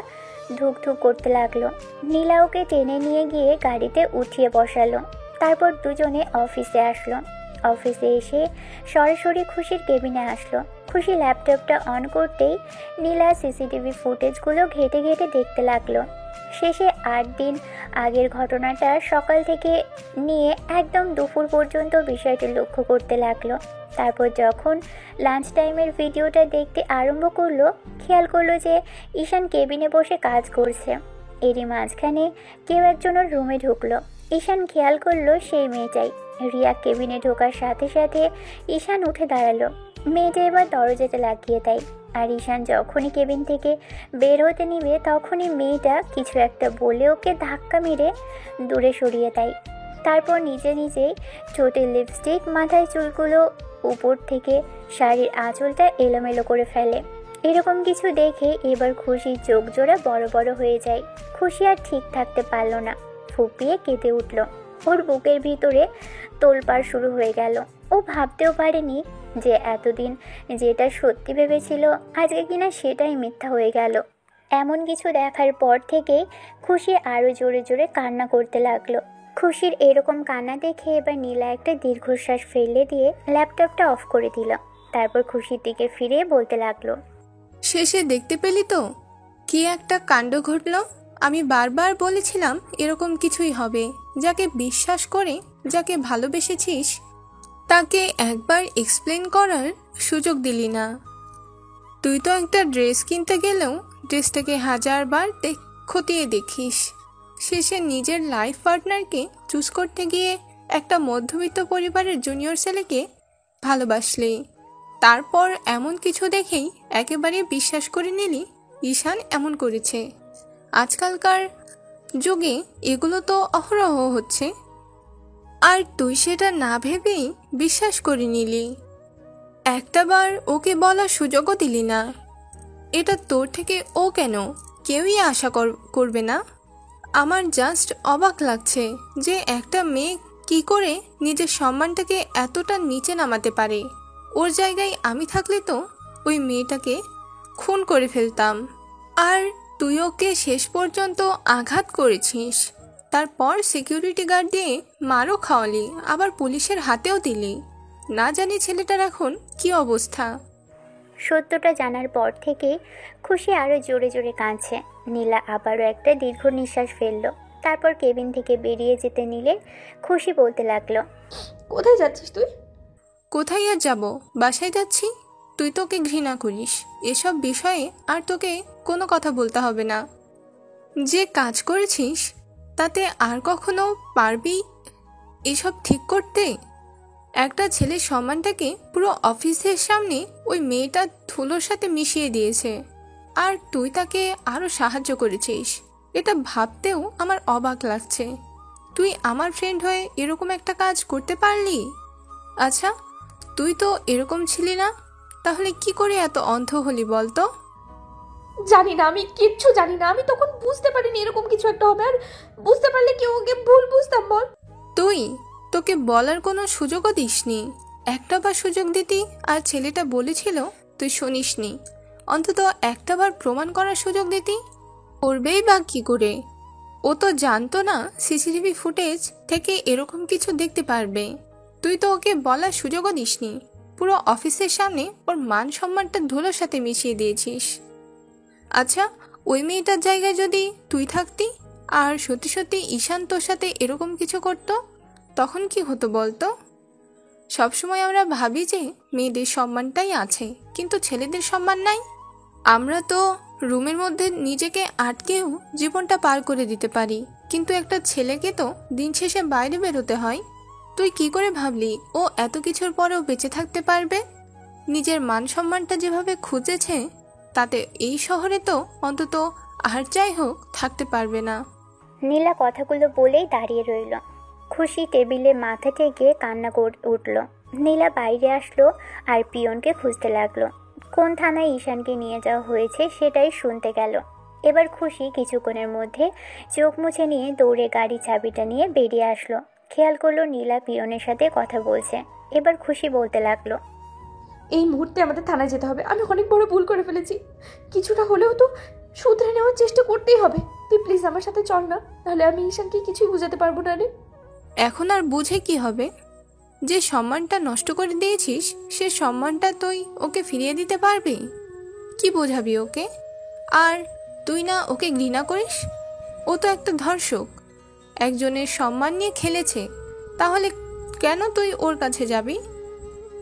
ধুক ধুক করতে লাগলো। নীলা ওকে টেনে নিয়ে গিয়ে গাড়িতে উঠিয়ে বসালো। তারপর দুজনে অফিসে আসলো। অফিসে এসে সরাসরি খুশির কেবিনে আসলো। খুশি ল্যাপটপটা অন করতেই নীলা সিসিটিভি ফুটেজগুলো ঘেটে ঘেটে দেখতে লাগলো। শেষে 8 দিন আগের ঘটনাটা সকাল থেকে নিয়ে একদম দুপুর পর্যন্ত বিষয়টি লক্ষ্য করতে লাগলো। তারপর যখন লাঞ্চ টাইমের ভিডিওটা দেখতে আরম্ভ করলো, খেয়াল করলো যে ঈশান কেবিনে বসে কাজ করছে। এরই মাঝখানে কেউ একজন ওর রুমে ঢুকলো। ঈশান খেয়াল করলো সেই মেয়েটাই। রিয়া কেবিনে ঢোকার সাথে সাথে ঈশান উঠে দাঁড়ালো। মেয়েটা এবার দরজাটা লাগিয়ে দেয়। আর ঈশান যখনই কেবিন থেকে বের হতে নিবে তখনই মেয়েটা কিছু একটা বলে ওকে ধাক্কা মেরে দূরে সরিয়ে দেয়। তারপর নিজে নিজেই ঠোঁটে লিপস্টিক, মাথায় চুলগুলো উপর থেকে শাড়ির আঁচলটা এলোমেলো করে ফেলে। এরকম কিছু দেখে এবার খুশির চোখ জোড়া বড় বড় হয়ে যায়। খুশি আর ঠিক থাকতে পারল না, ফুপিয়ে কেঁদে উঠল। ওর বুকের ভিতরে তোলপাড় শুরু হয়ে গেল। ও ভাবতেও পারেনি যে এতদিন যেটা সত্যি ভেবেছিল আজকে কিনা সেটাই মিথ্যা হয়ে গেল। এমন কিছু দেখার পর থেকেই খুশি আরও জোরে জোরে কান্না করতে লাগলো। খুশির এরকম কান্না দেখে এবার নীলা একটা দীর্ঘশ্বাস ফেলে দিয়ে ল্যাপটপটা অফ করে দিল। তারপর খুশির দিকে ফিরে বলতে লাগলো, শেষে দেখতে পেলি তো কি একটা কাণ্ড ঘটল? আমি বারবার বলেছিলাম এরকম কিছুই হবে। যাকে বিশ্বাস করে, যাকে ভালোবেসেছিস, তাকে একবার এক্সপ্লেন করার সুযোগ দিলি না। তুই তো একটা ড্রেস কিনতে গেলেও ড্রেসটাকে 1000 বার খতিয়ে দেখিস। শেষে নিজের লাইফ পার্টনারকে চুজ করতে গিয়ে একটা মধ্যবিত্ত পরিবারের জুনিয়র ছেলেকে ভালোবাসলি। তারপর এমন কিছু দেখেই একেবারে বিশ্বাস করে নিলি ঈশান এমন করেছে। আজকালকার যুগে এগুলো তো অহরহ হচ্ছে, আর তুই সেটা না ভেবেই বিশ্বাস করে নিলি। একটাবার ওকে বলার সুযোগও দিলি না। এটা তোর থেকে ও কেন কেউই আশা করবে না। আমার জাস্ট অবাক লাগছে যে একটা মেয়ে কি করে নিজের সম্মানটাকে এতটা নিচে নামাতে পারে। ওর জায়গায় আমি থাকলে তো ওই মেয়েটাকে খুন করে ফেলতাম। আর তুই ওকে শেষ পর্যন্ত আঘাত করেছিস। তারপর সিকিউরিটি গার্ড দিয়ে মারও খাওয়ালি, আবার পুলিশের হাতেও দিলি। না জানি ছেলেটার এখন কি অবস্থা। সত্যটা জানার পর থেকে খুশি আরও জোরে জোরে কাঁদছে। নীলা আবারও একটা দীর্ঘ নিঃশ্বাস ফেলল। তারপর কেবিন থেকে বেরিয়ে যেতে নিলে খুশি বলতে লাগলো, কোথায় যাচ্ছিস তুই? কোথায় আর যাব, বাসায় যাচ্ছি। তুই তোকে ঘৃণা করিস, এসব বিষয়ে আর তোকে কোনো কথা বলতে হবে না। যে কাজ করেছিস তাতে আর কখনো পারবি এসব ঠিক করতে? একটা ছেলের সম্মানটাকে পুরো অফিসের সামনে ওই মেয়েটা ধুলোর সাথে মিশিয়ে দিয়েছে। আর তুই তাকে আরো সাহায্য করেছিস, এটা ভাবতেও আমার অবাক লাগছে। তুই আমার ফ্রেন্ড হয়ে এরকম একটা কাজ করতে পারলি? আচ্ছা, তুই তো এরকম ছিলি না, তাহলে কি করে এত অন্ধ হলি বলতো? জানি না, আমি কিচ্ছু জানি না। আমি তখন বুঝতে পারিনি এরকম কিছু একটা হবে। আর বুঝতে পারলে কি ওকে ভুল বুঝতাম বল? তোকে বলার কোনো সুযোগও দিসনি। একটা বার সুযোগ দিতি আর ছেলেটা বলেছিল তুই শুনিসনি। অন্তত একটা বার প্রমাণ করার সুযোগ দিতি। করবেই বা কি করে? ও তো জানতো না সিসিটিভি ফুটেজ থেকে এরকম কিছু দেখতে পারবে। তুই তো ওকে বলার সুযোগও দিসনি। পুরো অফিসের সামনে ওর মান সম্মানটা ধুলোর সাথে মিশিয়ে দিয়েছিস। আচ্ছা, ওই মেয়েটার জায়গায় যদি তুই থাকতি আর সত্যি সত্যি ঈশান তোর সাথে এরকম কিছু করতো, তখন কি হতো বলতো? সবসময় আমরা ভাবি যে মেয়েদের সম্মানটাই আছে, কিন্তু ছেলেদের সম্মান নাই। আমরা তো রুমের মধ্যে নিজেকে আটকেও জীবনটা পার করে দিতে পারি, কিন্তু একটা ছেলেকে তো দিন শেষে বাইরে বেরোতে হয়। তুই কি করে ভাবলি ও এত কিছুর পরেও বেঁচে থাকতে পারবে? নিজের মান সম্মানটা যেভাবে খুঁজেছে, তাতে এই শহরে তো অন্তত আর যাই হোক থাকতে পারবে না। নীলা কথাগুলো বলেই দাঁড়িয়ে রইল। খুশি টেবিলে মাথা ঠেকে কান্না করে উঠল। নীলা বাইরে আসলো আর পিয়নকে খুঁজতে লাগলো। কোন থানায় ঈশানকে নিয়ে যাওয়া হয়েছে সেটাই শুনতে গেল। এবার খুশি কিছুক্ষণের মধ্যে চোখ মুছে নিয়ে দৌড়ে গাড়ি চাবিটা নিয়ে বেরিয়ে আসলো। খেয়াল করলো নীলা পিয়নের সাথে কথা বলছে। এবার খুশি বলতে লাগলো, এই মুহূর্তে আমাদের থানায় যেতে হবে। আমি অনেক বড় ভুল করে ফেলেছি। কিছুটা হলেও তো শুধরে নেওয়ার চেষ্টা করতেই হবে। তুই প্লিজ আমার সাথে চল না, তাহলে আমি ঈশানকে কিছুই বুঝাতে পারবো না রে। এখন আর বুঝে কি হবে? যে সম্মানটা নষ্ট করে দিয়েছিস, সে সম্মানটা তুই ওকে ফিরিয়ে দিতে পারবি? কি বোঝাবি ওকে? আর তুই না ওকে ঘৃণা করিস? ও তো একটা ধর্ষক, একজনের সম্মান নিয়ে খেলেছে। তাহলে কেন তুই ওর কাছে যাবি?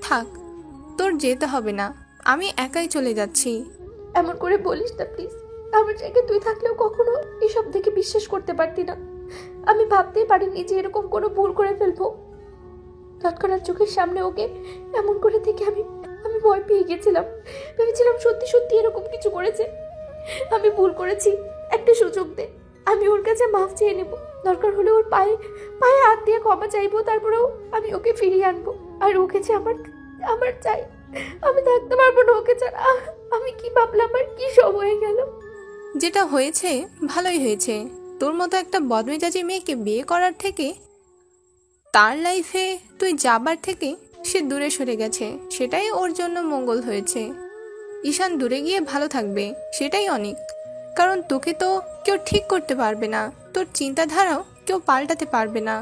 থাক, তোর যেতে হবে না, আমি একাই চলে যাচ্ছি। এমন করে বলিস না প্লিজ। আমার জায়গায় তুই থাকলেও কখনো এসব দেখে বিশ্বাস করতে পারতি না। আমি ভাবতেই পারিনি যে এরকম কোনো ভুল করে ফেলবো। তৎক্ষণাৎ চোখের সামনে ওকে এমন করে দেখে আমি আমি ভয় পেয়ে গেছিলাম। ভেবেছিলাম সত্যি সত্যি এরকম কিছু করেছে। আমি ভুল করেছি, একটা সুযোগ দে। আমি ওর কাছে মাফ চেয়ে নেব। দরকার হলে ওর পায়ে পায়ে হাত দিয়ে ক্ষমা চাইবো, তারপরেও আমি ওকে ফিরিয়ে আনবো। আর ওকে যে আমার আমার চাই, আমি থাকতে পারবো না ওকে ছাড়া। আমি কি ভাবলাম আর কি সব হয়ে গেল। যেটা হয়েছে ভালোই হয়েছে। তোর মতো একটা বদমেজাজি মেয়েকে বিয়ে করার থেকে, তার লাইফে তুই যাবার থেকে সে দূরে সরে গেছে, সেটাই ওর জন্য মঙ্গল হয়েছে। ঈশান দূরে গিয়ে ভালো থাকবে, সেটাই অনেক। কারণ তোকে তো কেউ ঠিক করতে পারবে না, তোর চিন্তাধারাও কেউ পাল্টাতে পারবে না।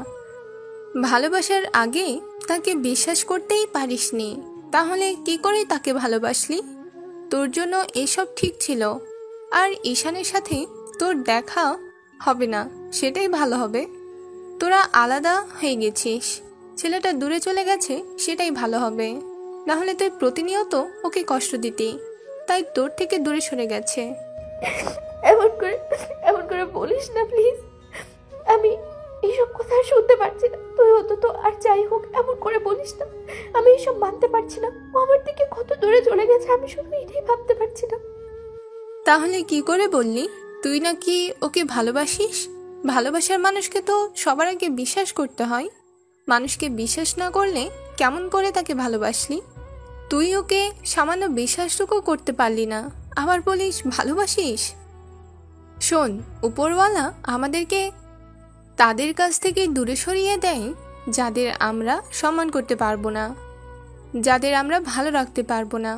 ভালোবাসার আগে তাকে বিশ্বাস করতেই পারিসনি, তাহলে কি করে তাকে ভালোবাসলি? তোর জন্য এসব ঠিক ছিল। আর ঈশানের সাথে তোর দেখা হবে না, সেটাই ভালো হবে। তোরা আলাদা হয়ে গেছিস, ছেলেটা দূরে চলে গেছে, সেটাই ভালো হবে। নাহলে তুই প্রতিনিয়ত ওকে কষ্ট দিতি, তাই তোর থেকে দূরে সরে গেছে। এমন করে বলিস না প্লিজ। আমি এইসব কথা আর শুনতে পারছি না। তুই অন্তত আর যাই হোক এমন করে বলিস না। আমি এইসব মানতে পারছি না। ও আমার থেকে কত দূরে চলে গেছে, আমি শুধু এটাই ভাবতে পারছি না। তাহলে কি করে বললি তুই নাকি ওকে ভালোবাসিস? ভালোবাসার মানুষকে তো সবার আগে বিশ্বাস করতে হয়। মানুষকে বিশ্বাস না করলে কেমন করে তাকে ভালোবাসলি? তুই ওকে সামান্য বিশ্বাসটুকু করতে পারলি না, আবার বলিস ভালোবাসিস? শোন, উপরওয়ালা আমাদেরকে তাদের কাছ থেকে দূরে সরিয়ে দেয় যাদের আমরা সম্মান করতে পারবো না, যাদের আমরা ভালো রাখতে পারবো না।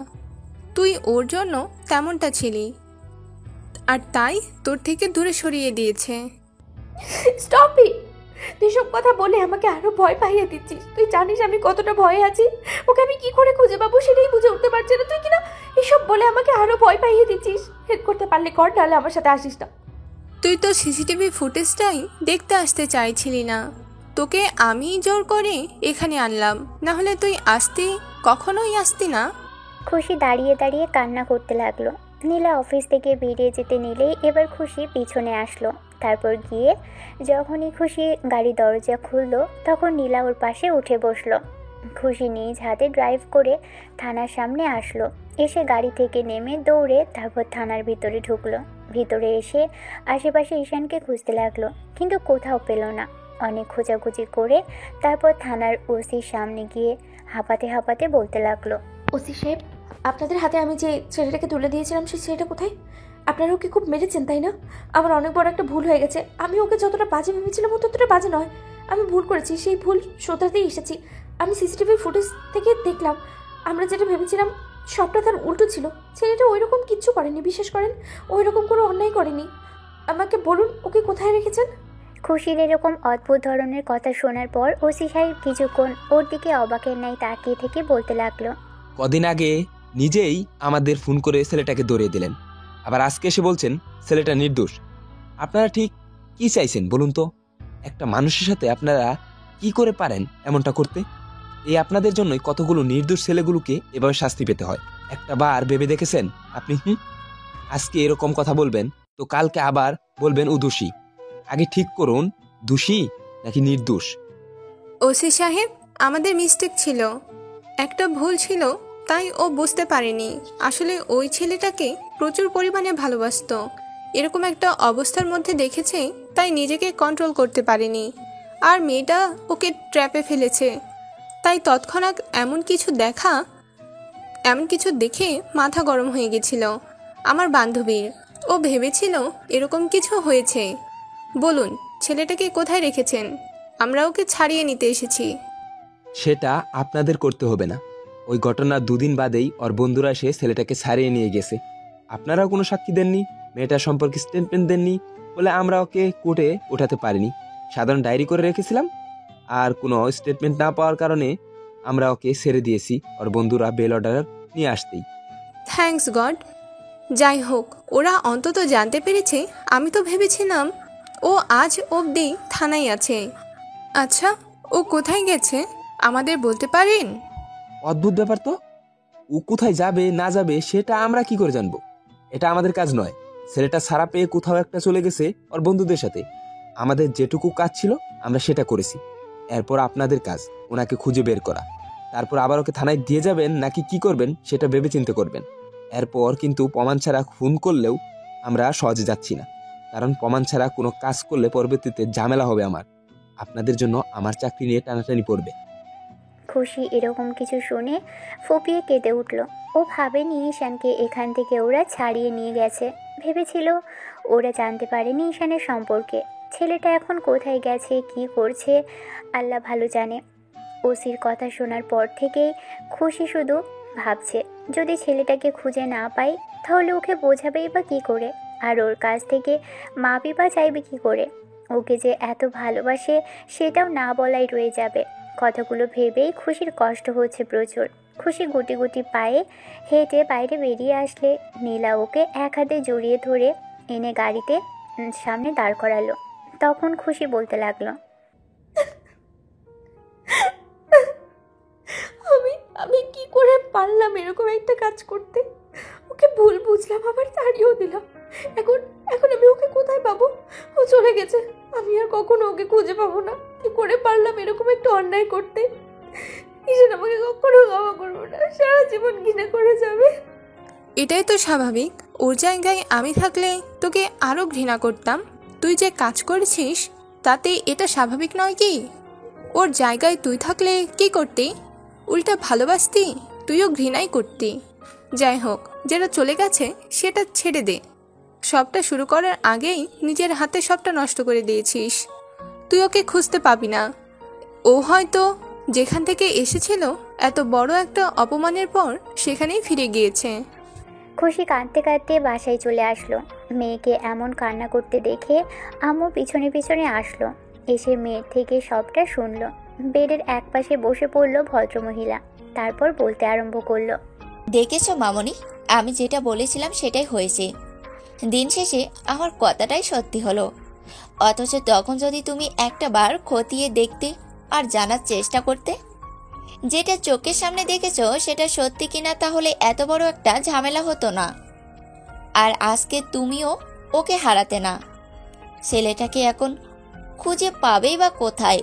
তুই ওর জন্য তেমনটা ছিলি, আর তাই তোর থেকে দূরে সরিয়ে দিয়েছে। Stop it. তুই সব কথা বলে আমাকে আরো ভয় পাইয়ে দিচ্ছিস। তুই জানিস আমি কতটা ভয়ে আছি। ওকে আমি কি করে খুঁজে পাবো সেটাই বুঝে উঠতে পারছি না। তুই কিনা এসব বলে আমাকে আরো ভয় পাইয়ে দিচ্ছিস। হেল্প করতে পারলে কর, নাহলে আমার সাথে আসিস না। তুই তো সিসিটিভি ফুটেজটাই দেখতে আসতে চাইছিলি না, তোকে আমি জোর করে এখানে আনলাম, না হলে তুই কখনোই আসতি না। খুশি দাঁড়িয়ে দাঁড়িয়ে কান্না করতে লাগলো। নীলা অফিস থেকে বেরিয়ে যেতে নিলেই এবার খুশি পিছনে আসলো। তারপর গিয়ে যখনই খুশি গাড়ি দরজা খুললো, তখন নীলা ওর পাশে উঠে বসলো। খুশি নিজ হাতে ড্রাইভ করে থানার সামনে আসলো। এসে গাড়ি থেকে নেমে দৌড়ে তারপর থানার ভিতরে ঢুকলো। ভিতরে এসে আশেপাশে ঈশানকে খুঁজতে লাগলো, কিন্তু কোথাও পেল না। অনেক খোঁজাখুঁজি করে তারপর থানার ওসির সামনে গিয়ে হাঁপাতে হাঁপাতে বলতে লাগলো, ওসি সাহেব, আপনাদের হাতে আমি যে ছেলেটাকে তুলে দিয়েছিলাম সেই ছেলেটা কোথায়? আপনারা ওকে খুব মেরেছেন তাই না? আমার অনেক বড় একটা ভুল হয়ে গেছে। আমি ওকে যতটা বাজে ভেবেছিলাম ও ততটা বাজে নয়। আমি ভুল করেছি, সেই ভুল শোধরাতেই এসেছি। আমি সিসিটিভি ফুটেজ থেকে দেখলাম আমরা যেটা ভেবেছিলাম সবটা তার উল্টো ছিল। ছেলেটা ওই রকম কিচ্ছু করেনি, বিশ্বাস করেন, ওই রকম কোনো অন্যায় করেনি। আমাকে বলুন ওকে কোথায় রেখেছেন? খুশির এরকম অদ্ভুত ধরনের কথা শোনার পর ওসি সাহেব কিছুক্ষণ ওর দিকে অবাকের ন্যায় তাকিয়ে থেকে বলতে লাগলো, কদিন আগে নিজেই আমাদের ফোন করে ছেলেটাকে ধরিয়ে দিলেন, আবার আজকে এসে বলছেন ছেলেটা নির্দোষ। আপনারা ঠিক কি চাইছেন বলুন তো? একটা মানুষের সাথে আপনারা কি করে পারেন এমনটা করতে? এই আপনাদের জন্যই কতগুলো নির্দোষ ছেলেগুলোকে এভাবে শাস্তি পেতে হয়। একটা বার ভেবে দেখেছেন আপনি? আজকে এরকম কথা বলবেন তো কালকে আবার বলবেন ও দোষী। আগে ঠিক করুন দোষী নাকি নির্দোষ। ওসি সাহেব, আমাদের মিস্টেক ছিল, একটা ভুল ছিল, তাই ও বুঝতে পারেনি আসলে ওই ছেলেটাকে প্রচুর পরিমাণে ভালোবাসতো। এরকম একটা অবস্থার মধ্যে দেখেছে তাই নিজেকে কন্ট্রোল করতে পারেনি, আর মেয়েটা ওকে ট্র্যাপে ফেলেছে। তাই তৎক্ষণাৎ এমন কিছু দেখে মাথা গরম হয়ে গেছিল আমার বান্ধবীর। ও ভেবেছিল এরকম কিছু হয়েছে। বলুন ছেলেটাকে কোথায় রেখেছেন? আমরা ওকে ছাড়িয়ে নিতে এসেছি। সেটা আপনাদের করতে হবে না। ওই ঘটনার দুদিন বাদেই ওর বন্ধুরা এসে ছেলেটাকে ছাড়িয়ে নিয়ে গেছে। আপনারাও কোনো সাক্ষী দেননি, মেয়েটার সম্পর্কে স্টেটমেন্ট দেননি বলে আমরা ওকে কোর্টে ওঠাতে পারিনি। সাধারণ ডায়েরি করে রেখেছিলাম, আর কোনো স্টেটমেন্ট না পাওয়ার কারণে আমরা ওকে ছেড়ে দিয়েছি ওর বন্ধুরা বেল অর্ডার নিয়ে আসতেই। Thanks god. যাই হোক, ওরা অন্তত জানতে পেরেছে। আমি তো ভেবেছিলাম ও আজ অবধি থানায় আছে। আচ্ছা, ও কোথায় গেছে আমাদের বলতে পারেন? অদ্ভুত ব্যাপার তো, ও কোথায় যাবে না যাবে সেটা আমরা কি করে জানবো? এটা আমাদের কাজ নয়। ছেলেটা ছাড়া পেয়ে কোথাও একটা চলে গেছে ওর বন্ধুদের সাথে। আমাদের যেটুকু কাজ ছিল আমরা সেটা করেছি। এরপর আপনাদের কাজ ওনাকে খুঁজে বের করা। তারপর আবার ওকে থানায় দিয়ে যাবেন নাকি কি করবেন সেটা ভেবে চিন্তে করবেন। এরপর কিন্তু প্রমাণ ছাড়া খুন করলেও আমরা সহজে যাচ্ছি না, কারণ প্রমাণ ছাড়া কোনো কাজ করলে পরবর্তীতে ঝামেলা হবে আমার। আপনাদের জন্য আমার চাকরি নিয়ে টানাটানি পড়বে। খুশি এরকম কিছু শুনে ফুপিয়ে কেঁদে উঠল। ও ভাবেনি ঈশানকে এখান থেকে ওরা ছাড়িয়ে নিয়ে গেছে। ভেবেছিল ওরা জানতে পারেনি ঈশানের সম্পর্কে। ছেলেটা এখন কোথায় গেছে, কি করছে আল্লাহ ভালো জানে। ওসির কথা শোনার পর থেকেই খুশি শুধু ভাবছে, যদি ছেলেটাকে খুঁজে না পাই তাহলে ওকে বোঝাবেই বা কী করে, আর ওর কাছ থেকে মাপি বা চাইবে কী করে। ওকে যে এত ভালোবাসে সেটাও না বলাই রয়ে যাবে। কথাগুলো ভেবেই খুশির কষ্ট হচ্ছে প্রচুর। খুশি গুটি গুটি পায়ে হেঁটে বাইরে বেরিয়ে আসলে নীলা ওকে এক হাতে জড়িয়ে ধরে এনে গাড়িতে সামনে দাঁড় করালো। তখন খুশি বলতে লাগলো, আমি কি করে পারলাম এরকম একটা কাজ করতে? ওকে ভুল বুঝলাম, আবার তাড়িয়েও দিলাম। এখন এখন আমি ওকে কোথায় পাবো? ও চলে গেছে, আমি আর কখনো ওকে খুঁজে পাবো না। কি করে পারলাম এরকম একটা অন্যায় করতে? ঈশান আমাকে কখনো ক্ষমা করবো না, সারা জীবন ঘৃণা করে যাবে। এটাই তো স্বাভাবিক। ওর জায়গায় আমি থাকলে তোকে আরও ঘৃণা করতাম। তুই যে কাজ করেছিস তাতে এটা স্বাভাবিক নয় কি? ওর জায়গায় তুই থাকলে কি করতি? উল্টা ভালোবাসতি, তুইও ঘৃণাই করতি। যাই হোক, যেটা চলে গেছে সেটা ছেড়ে দে। সবটা শুরু করার আগেই নিজের হাতে সবটা নষ্ট করে দিয়েছিস। তুই ওকে খুঁজতে পাবি না। ও হয়তো যেখান থেকে এসেছিল এত বড় একটা অপমানের পর সেখানেই ফিরে গিয়েছে। খুশি কাঁদতে কাঁদতে বাসায় চলে আসলো। মেয়েকে এমন কান্না করতে দেখে আম্মু পিছনে পিছনে আসলো। এসে মেয়ের থেকে সবটা শুনলো। বেডের এক পাশে বসে পড়ল ভদ্রমহিলা। তারপর বলতে আরম্ভ করলো, দেখেছো মামনি, আমি যেটা বলেছিলাম সেটাই হয়েছে। দিন শেষে আমার কথাটাই সত্যি হলো। অথচ তখন যদি তুমি একটা বার খতিয়ে দেখতে আর জানার চেষ্টা করতে যেটা চোখের সামনে দেখেছো সেটা সত্যি কিনা, তাহলে এত বড় একটা ঝামেলা হতো না। আর আজকে তুমিও ওকে হারাতে না। ছেলেটাকে এখন খুঁজে পাবেই বা কোথায়,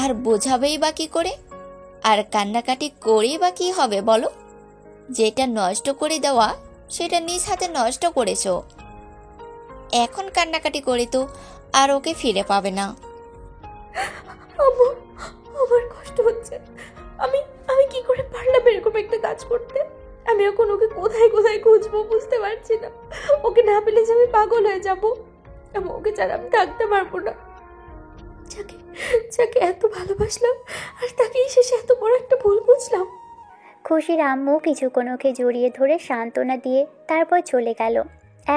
আর বোঝাবেই বা কি করে? আর কান্নাকাটি করে বা কি হবে বলো? যেটা নষ্ট করে দেওয়া সেটা নিজ হাতে নষ্ট করেছো। এখন কান্নাকাটি করে তো আর ওকে ফিরে পাবে না। আম্মু, আমার কষ্ট হচ্ছে। আমি আমি কি করে পারলাম এরকম একটা কাজ করতে? আমি এখন ওকে কোথায় কোথায় খুঁজবো বুঝতে পারছি না। ওকে না পেলে যে আমি পাগল হয়ে যাবো। আমি ওকে ছাড়া আমি থাকতে পারবো না। যাকে যাকে এত ভালোবাসলাম আর তাকেই শেষে এত বড় একটা ভুল বুঝলাম। খুশির আম্মু কিছুক্ষণ ওকে জড়িয়ে ধরে সান্ত্বনা দিয়ে তারপর চলে গেল।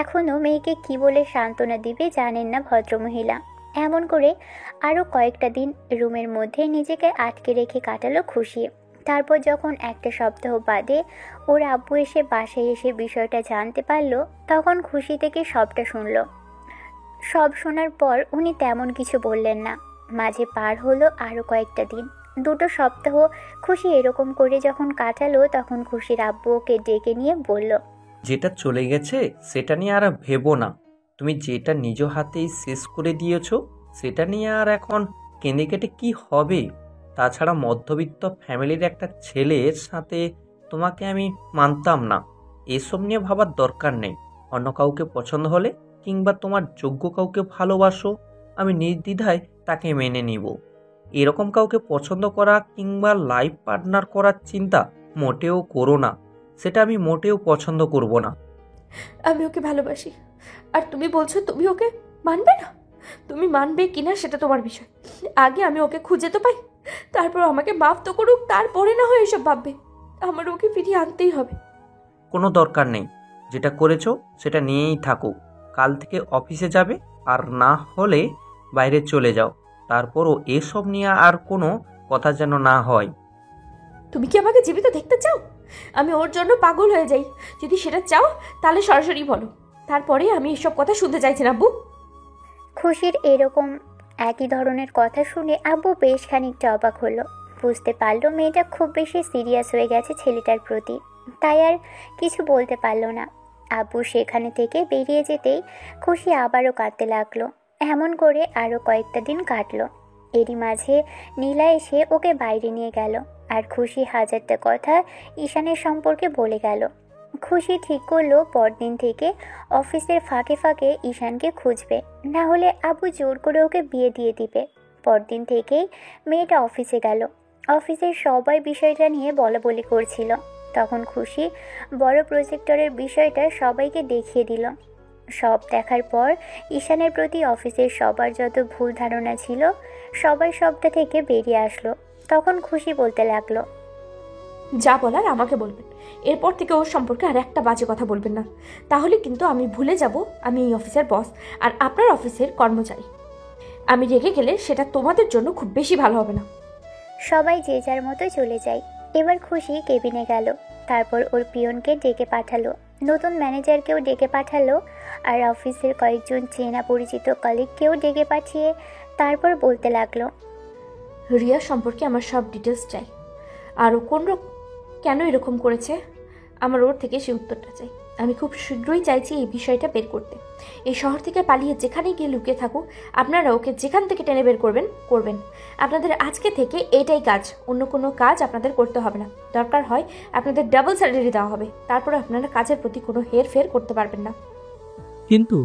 এখনও মেয়েকে কি বলে সান্ত্বনা দিবে জানেন না ভদ্রমহিলা। এমন করে আরও কয়েকটা দিন রুমের মধ্যে নিজেকে আটকে রেখে কাটালো খুশি। তারপর যখন একটা সপ্তাহ বাদে ওর আব্বু এসে বাসায় এসে বিষয়টা জানতে পারলো, তখন খুশি থেকে সবটা শুনলো। সব শোনার পর উনি তেমন কিছু বললেন না। মাঝে পার হলো আরও কয়েকটা দিন, 2 সপ্তাহ। খুশি এরকম করে যখন কাটালো, তখন খুশির আব্বু ওকে ডেকে নিয়ে বলল, যেটা চলে গেছে সেটা নিয়ে আর ভেবো না। তুমি যেটা নিজ হাতেই শেষ করে দিয়েছো সেটা নিয়ে আর এখন কেঁদে কেটে কি হবে? তাছাড়া মধ্যবিত্ত ফ্যামিলির একটা ছেলের সাথে তোমাকে আমি মানতাম না। এসব নিয়ে ভাবার দরকার নেই। অন্য কাউকে পছন্দ হলে কিংবা তোমার যোগ্য কাউকে ভালোবাসো, আমি নির্দ্বিধায় তাকে মেনে নিব। এরকম কাউকে পছন্দ করা কিংবা লাইফ পার্টনার করার চিন্তা মোটেও করো না। সেটা আমি মোটেও পছন্দ করব না। আমি ওকে ভালোবাসি, আর তুমি বলছো তুমি ওকে মানবে না? তুমি মানবে কিনা সেটা তোমার বিষয়। আগে আমি ওকে খুঁজে তো পাই, তারপর আমাকে মাফ তো করুক, তারপরে না হয় এসব ভাববে। আমার ওকে ফিরিয়ে আনতেই হবে। কোনো দরকার নেই। যেটা করেছো সেটা নিয়েই থাকো। কাল থেকে অফিসে যাবে, আর না হলে বাইরে চলে যাও। তারপরও এসব নিয়ে আর কোনো কথা যেন না হয়। তুমি কি আমাকে জীবিত দেখতে চাও? আমি ওর জন্য পাগল হয়ে যাই। যদি সেটা চাও তাহলে সরাসরি বলো, তারপরে আমি এসব কথা শুনতে চাইছি না। আব্বু, খুশির এরকম একই ধরনের কথা শুনে আব্বু বেশ খানিকটা অবাক হলো। বুঝতে পারলো মেয়েটা খুব বেশি সিরিয়াস হয়ে গেছে ছেলেটার প্রতি, তাই আর কিছু বলতে পারলো না। আব্বু সেখানে থেকে বেরিয়ে যেতেই খুশি আবারও কাঁদতে লাগলো। এমন করে আরও কয়েকটা দিন কাটলো। এরই মাঝে নীলা এসে ওকে বাইরে নিয়ে গেল, আর খুশি হাজারটা কথা ঈশানের সম্পর্কে বলে গেল। খুশি ঠিক করলো পরদিন থেকে অফিসের ফাঁকে ফাঁকে ঈশানকে খুঁজবে, না হলে আব্বু জোর করে ওকে বিয়ে দিয়ে দিবে। পরদিন থেকেই মেয়েটা অফিসে গেল। অফিসের সবাই বিষয়টা নিয়ে বলাবলি করছিল। তখন খুশি বড় প্রজেক্টরের বিষয়টা সবাইকে দেখিয়ে দিল। সব দেখার পর ঈশানের প্রতি অফিসের সবার যত ভুল ধারণা ছিল সবাই সবটা থেকে বেরিয়ে আসলো। তখন খুশি বলতে লাগলো, যা বলার আমাকে বলবেন। এরপর থেকে ওর সম্পর্কে আর একটা বাজে কথা বলবেন না, তাহলে কিন্তু আমি ভুলে যাব আমি এই অফিসের বস আর আপনার অফিসের কর্মচারী। আমি রেগে গেলে সেটা তোমাদের জন্য খুব বেশি ভালো হবে না। সবাই যে যার মতো চলে যায়। এবার খুশি কেবিনে গেল। তারপর ওর পিয়নকে ডেকে পাঠালো, নতুন ম্যানেজারকেও ডেকে পাঠালো, আর অফিসের কয়েকজন চেনা পরিচিত কলিগকেও ডেকে পাঠিয়ে তারপর বলতে লাগলো, রিয়া সম্পর্কে আমার সব ডিটেলস চাই। আর ও কেন এরকম করেছে আমার ওর থেকে সে উত্তরটা চাই। আমি খুব শীঘ্রই চাইছি এই বিষয়টা বের করতে। এই শহর থেকে পালিয়ে যেখানে গিয়ে লুকিয়ে থাকুক, আপনারা ওকে যেখান থেকে টেনে বের করবেন। আপনাদের আজকে থেকে এটাই কাজ, অন্য কোনো কাজ আপনাদের করতে হবে না। দরকার হয় আপনাদের ডাবল স্যালারি দেওয়া হবে, তারপরে আপনারা কাজের প্রতি কোনো হেরফের করতে পারবেন না। কিন্তু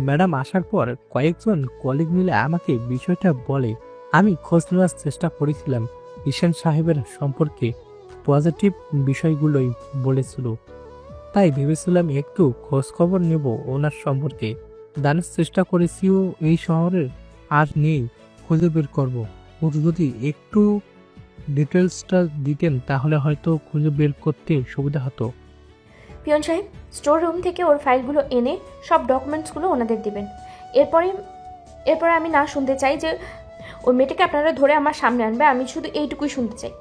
ম্যাডাম আসার পর কয়েকজন কলিগ মিলে আমাকে বিষয়টা বলে। আমি খোঁজ নেওয়ার চেষ্টা করেছিলাম। ঈশান সাহেবের সম্পর্কে পজিটিভ বিষয়গুলোই বলেছিল, তাই ভেবেছিলাম একটু খোঁজ খবর নেব ওনার সম্পর্কে। জানার চেষ্টা করেছিও এই শহরের আর নেই, খুঁজে বের করব। ওর যদি একটু ডিটেলসটা দিতেন তাহলে হয়তো খুঁজে বের করতে সুবিধা হতো। পিয়ন সাহেব, স্টোর রুম থেকে ওর ফাইলগুলো এনে সব ডকুমেন্টসগুলো ওনাদের দেবেন। এরপরে আমি না শুনতে চাই যে ওই মেয়েটাকে আপনারা ধরে আমার সামনে আনবে। আমি শুধু এইটুকুই শুনতে চাই।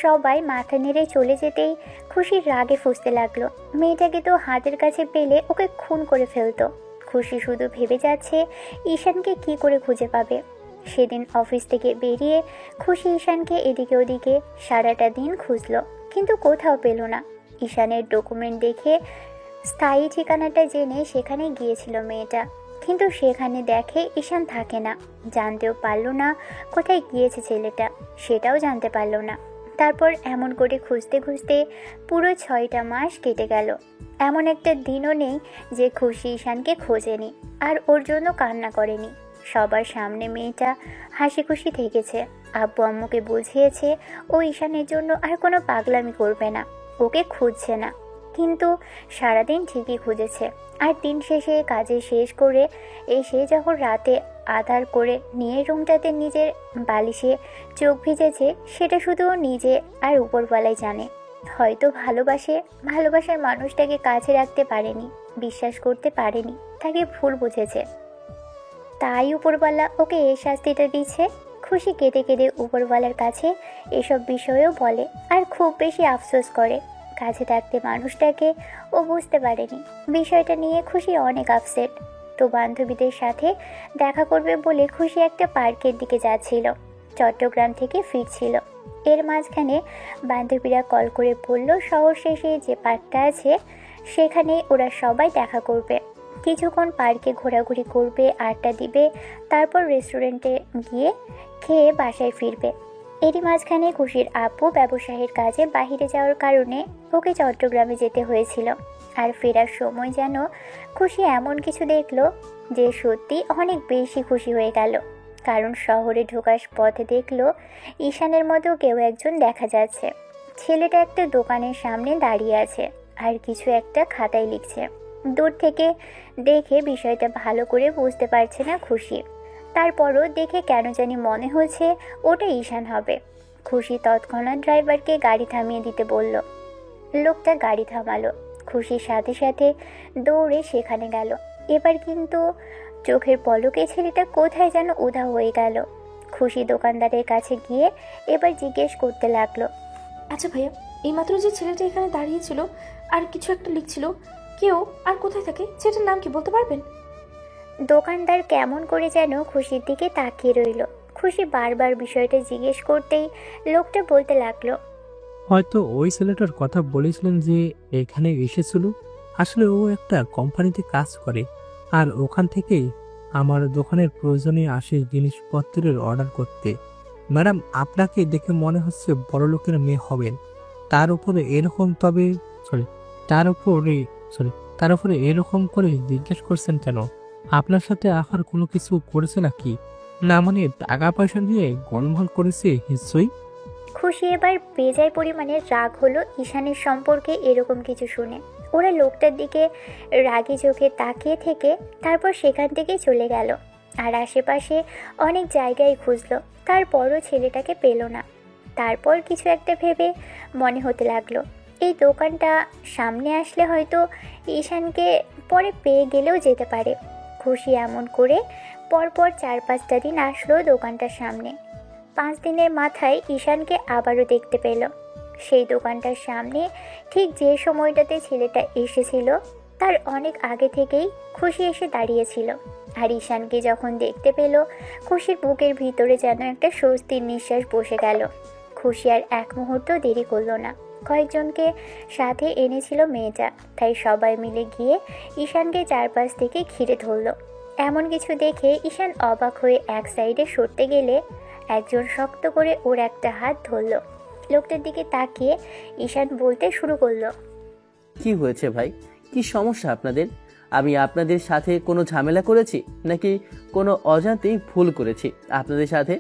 সবাই মাথা নেড়ে চলে যেতেই খুশির রাগে ফুঁসতে লাগলো। মেয়েটাকে তো হাতের কাছে পেলে ওকে খুন করে ফেলতো। খুশি শুধু ভেবে যাচ্ছে ঈশানকে কি করে খুঁজে পাবে। সেদিন অফিস থেকে বেরিয়ে খুশি ঈশানকে এদিকে ওদিকে সারাটা দিন খুঁজলো, কিন্তু কোথাও পেল না। ঈশানের ডকুমেন্ট দেখে স্থায়ী ঠিকানাটা জেনে সেখানে গিয়েছিল মেয়েটা। কিন্তু সেখানে দেখে ঈশান থাকে না। জানতেও পারল না কোথায় গিয়েছে ছেলেটা, সেটাও জানতে পারল না। তারপর এমন করে খুঁজতে খুঁজতে পুরো 6টা মাস কেটে গেল। এমন একটা দিনও নেই যে খুশি ঈশানকে খোঁজেনি আর ওর জন্য কান্না করেনি। সবার সামনে মেয়েটা হাসি খুশি থেকেছে। আব্বু আম্মুকে বুঝিয়েছে ও ঈশানের জন্য আর কোনো পাগলামি করবে না, ওকে খুঁজছে না। কিন্তু সারাদিন ঠিকই খুঁজেছে। আর দিন শেষে কাজে শেষ করে এসে যখন রাতে আধার করে নিয়ে রুমটাতে নিজের বালিশে চোখ ভিজেছে, সেটা শুধু ও নিজে আর উপরওয়ালাই জানে। হয়তো ভালোবাসার মানুষটাকে কাছে রাখতে পারেনি, বিশ্বাস করতে পারেনি, তাকে ভুল বুঝেছে। তাই উপরওয়ালা ওকে এই শাস্তিটা দিচ্ছে। খুশি কেঁদে কেঁদে উপরওয়ালার কাছে এসব বিষয়েও বলে আর খুব বেশি আফসোস করে। কাছে থাকতে মানুষটাকে ও বুঝতে পারেনি। বিষয়টা নিয়ে খুশি অনেক আপসেট। তো বান্ধবীদের সাথে দেখা করবে বলে খুশি একটা পার্কের দিকে যাচ্ছিল, চট্টগ্রাম থেকে ফিরছিল। এর মাঝখানে বান্ধবীরা কল করে বলল শহর শেষে যে পার্কটা আছে সেখানে ওরা সবাই দেখা করবে। কিছুক্ষণ পার্কে ঘোরাঘুরি করবে, আড্ডা দিবে, তারপর রেস্টুরেন্টে গিয়ে খেয়ে বাসায় ফিরবে। এরই মাঝখানে খুশির আব্বু ব্যবসায়ীর কাজে বাইরে যাওয়ার কারণে ওকে চট্টগ্রামে যেতে হয়েছিল। আর ফেরার সময় যেন খুশি এমন কিছু দেখলো যে সত্যি অনেক বেশি খুশি হয়ে গেল। কারণ শহরে ঢোকার পথে দেখলো ঈশানের মতো কেউ একজন দেখা যাচ্ছে। ছেলেটা একটা দোকানের সামনে দাঁড়িয়ে আছে আর কিছু একটা খাতায় লিখছে। দূর থেকে দেখে বিষয়টা ভালো করে বুঝতে পারছে না খুশি। তারপরও দেখে কেন জানি মনে হচ্ছে ওটা ঈশান হবে। খুশি তৎক্ষণাৎ ড্রাইভারকে গাড়ি থামিয়ে দিতে বলল। লোকটা গাড়ি থামালো। খুশির সাথে সাথে দৌড়ে সেখানে গেল। এবার কিন্তু চোখের পলকে ছেলেটা কোথায় যেন উধাও হয়ে গেল। খুশি দোকানদারের কাছে গিয়ে এবার জিজ্ঞেস করতে লাগলো। আচ্ছা ভাইয়া, এইমাত্র যে ছেলেটা এখানে দাঁড়িয়েছিল আর কিছু একটা লিখছিল, কেউ আর কোথায় থাকে, সেটার নাম কি বলতে পারবেন? দোকানদার কেমন করে যেন খুশির দিকে তাকিয়ে রইল। খুশি বারবার বিষয়টা জিজ্ঞেস করতেই লোকটা বলতে লাগলো। হয়তো ওই ছেলেটার কথা বলেছিলেন যে এখানে এসেছিল। আসলে ও একটা কোম্পানিতে কাজ করে আর ওখান থেকেই আমার দোকানের প্রয়োজনীয় জিনিসপত্রের অর্ডার করতে। ম্যাডাম, আপনাকে দেখে মনে হচ্ছে বড়লোকের মেয়ে হবেন। তার উপরে এরকম করে জিজ্ঞেস করছেন কেন? আপনার সাথে আহার কোনো কিছু করেছে নাকি? না মানে টাকা পয়সা নিয়ে গন্ডগোল করেছে নিশ্চয়ই। খুশি এবার বেজায় পরিমাণে রাগ হলো ঈশানের সম্পর্কে এরকম কিছু শুনে। ওরা লোকটার দিকে রাগী চোখে তাকিয়ে থেকে তারপর সেখান থেকে চলে গেল। আর আশেপাশে অনেক জায়গায় খুঁজলো, তারপরও ছেলেটাকে পেল না। তারপর কিছু একটা ভেবে মনে হতে লাগলো এই দোকানটা সামনে আসলে হয়তো ঈশানকে পরে পেয়ে গেলেও যেতে পারে। খুশি এমন করে পরপর 4-5টা দিন আসলো দোকানটার সামনে। 5 দিনের মাথায় ঈশানকে আবারও দেখতে পেল। সেই দোকানটার সামনে ঠিক যে সময়টাতে ছেলেটা এসেছিল তার অনেক আগে থেকেই খুশি এসে দাঁড়িয়েছিল। আর ঈশানকে যখন দেখতে পেল খুশির বুকের ভিতরে যেন একটা স্বস্তির নিঃশ্বাস বসে গেল। খুশি আর এক মুহূর্ত দেরি করলো না। কয়েকজনকে সাথে এনেছিল মেয়েটা, তাই সবাই মিলে গিয়ে ঈশানকে চারপাশ থেকে ঘিরে ধরল। এমন কিছু দেখে ঈশান অবাক হয়ে এক সাইডে সরতে গেলে একজন শক্ত করে ওর একটা হাত ধরল। লোকটার দিকে তাকিয়ে ঈশান বলতে শুরু করলো। কি হয়েছে ভাই? কি সমস্যা আপনাদের? আমি আপনাদের সাথে কোনো ঝামেলা করেছি নাকি কোনো অজান্তেই ভুল করেছি আপনাদের সাথে?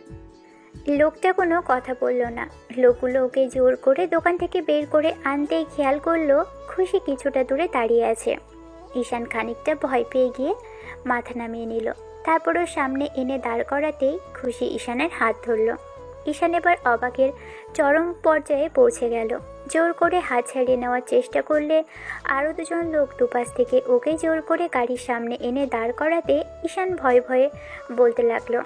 লোকটা কোনো কথা বলল না। লোকগুলো ওকে জোর করে দোকান থেকে বের করে আনতেই খেয়াল করলো খুশি কিছুটা দূরে দাঁড়িয়ে আছে। ঈশান খানিকটা ভয় পেয়ে গিয়ে মাথা নামিয়ে নিল। তারপরও সামনে এনে দাঁড় করাতেই খুশি ঈশানের হাত ধরল। ঈশান এবার অবাকের চরম পর্যায়ে পৌঁছে গেল। জোর করে হাত ছাড়িয়ে নেওয়ার চেষ্টা করলে আরও দুজন লোক দুপাশ থেকে ওকে জোর করে গাড়ির সামনে এনে দাঁড় করাতে ঈশান ভয়ে ভয়ে বলতে লাগলো,